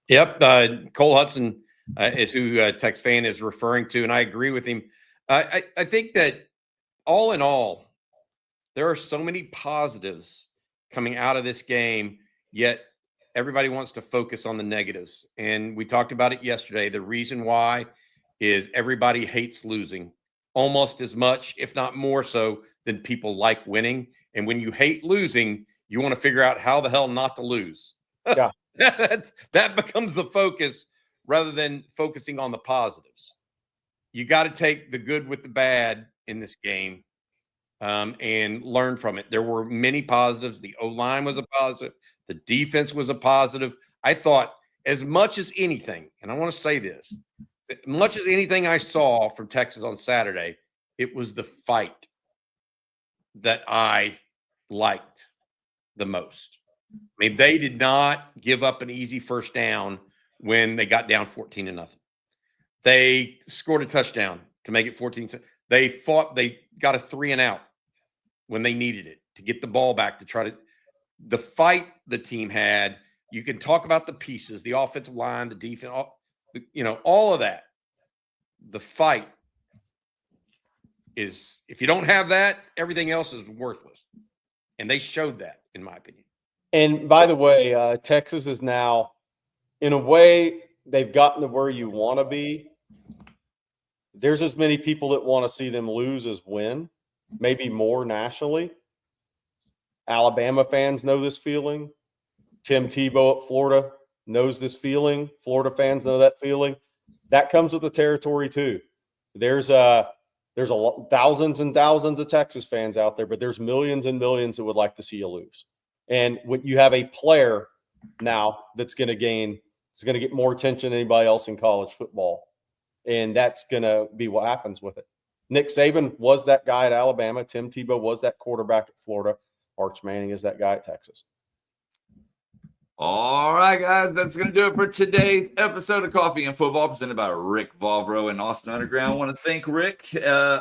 Yep. Cole Hudson is who Tex Fan is referring to, and I agree with him. I think that all in all, there are so many positives coming out of this game, yet everybody wants to focus on the negatives. And we talked about it yesterday. The reason why is everybody hates losing almost as much, if not more so, than people like winning. And when you hate losing, you want to figure out how the hell not to lose. Yeah. that becomes the focus rather than focusing on the positives. You got to take the good with the bad in this game and learn from it. There were many positives. The O-line was a positive. The defense was a positive. I thought as much as anything, and I want to say this, as much as anything I saw from Texas on Saturday, it was the fight that I liked the most. I mean, they did not give up an easy first down when they got down 14-0. They scored a touchdown to make it 14. They fought. They got a 3-and-out when they needed it to get the ball back to try to the fight the team had. You can talk about the pieces, the offensive line, the defense, all of that. The fight is, if you don't have that, everything else is worthless. And they showed that, in my opinion. And by the way, Texas is now, in a way, they've gotten to where you want to be. There's as many people that want to see them lose as win, maybe more nationally. Alabama fans know this feeling. Tim Tebow at Florida knows this feeling. Florida fans know that feeling. That comes with the territory too. There's thousands and thousands of Texas fans out there, but there's millions and millions that would like to see you lose. And when you have a player now that's going to get more attention than anybody else in college football, and that's going to be what happens with it. Nick Saban was that guy at Alabama. Tim Tebow was that quarterback at Florida. Arch Manning is that guy at Texas. All right, guys, that's going to do it for today's episode of Coffee and Football presented by Rick Vavro and Austin Underground. I want to thank Rick,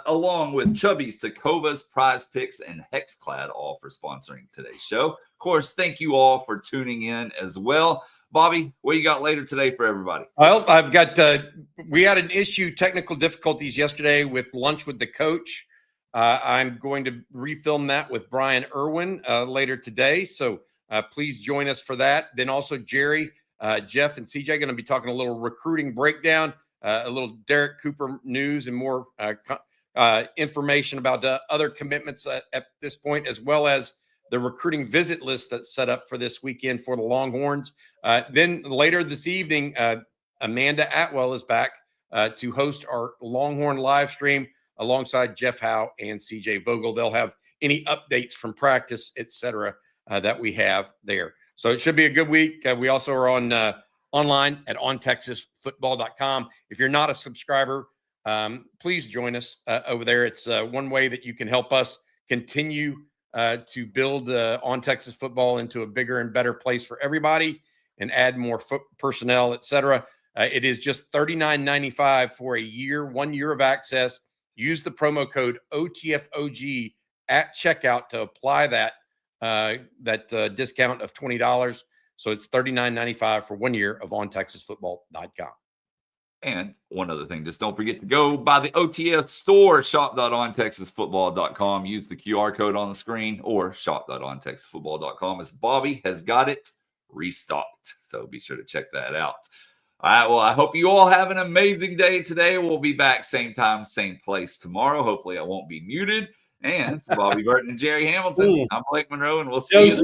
along with Chubby's, Tecovas, Prize Picks, and Hexclad, all for sponsoring today's show. Of course, thank you all for tuning in as well. Bobby, what you got later today for everybody? Well, I've got we had an issue, technical difficulties yesterday with lunch with the coach. I'm going to refilm that with Brian Irwin later today. So please join us for that. Then also Jerry, Jeff, and CJ are going to be talking a little recruiting breakdown, a little Derek Cooper news, and more information about other commitments at this point, as well as the recruiting visit list that's set up for this weekend for the Longhorns. Then later this evening, Amanda Atwell is back to host our Longhorn live stream alongside Jeff Howe and CJ Vogel. They'll have any updates from practice, etc., that we have there. So it should be a good week. We also are on online at ontexasfootball.com. If you're not a subscriber, please join us over there. It's one way that you can help us continue to build On Texas Football into a bigger and better place for everybody and add more personnel, etc. It is just $39.95 for a year, 1 year of access. Use the promo code OTFOG at checkout to apply that discount of $20. So it's $39.95 for 1 year of ontexasfootball.com. And one other thing, just don't forget to go by the OTF store, shop.ontexasfootball.com. Use the QR code on the screen or shop.ontexasfootball.com, as Bobby has got it restocked. So be sure to check that out. All right, well, I hope you all have an amazing day today. We'll be back same time, same place tomorrow. Hopefully I won't be muted. And for Bobby Burton and Jerry Hamilton, I'm Blake Monroe, and we'll see you then.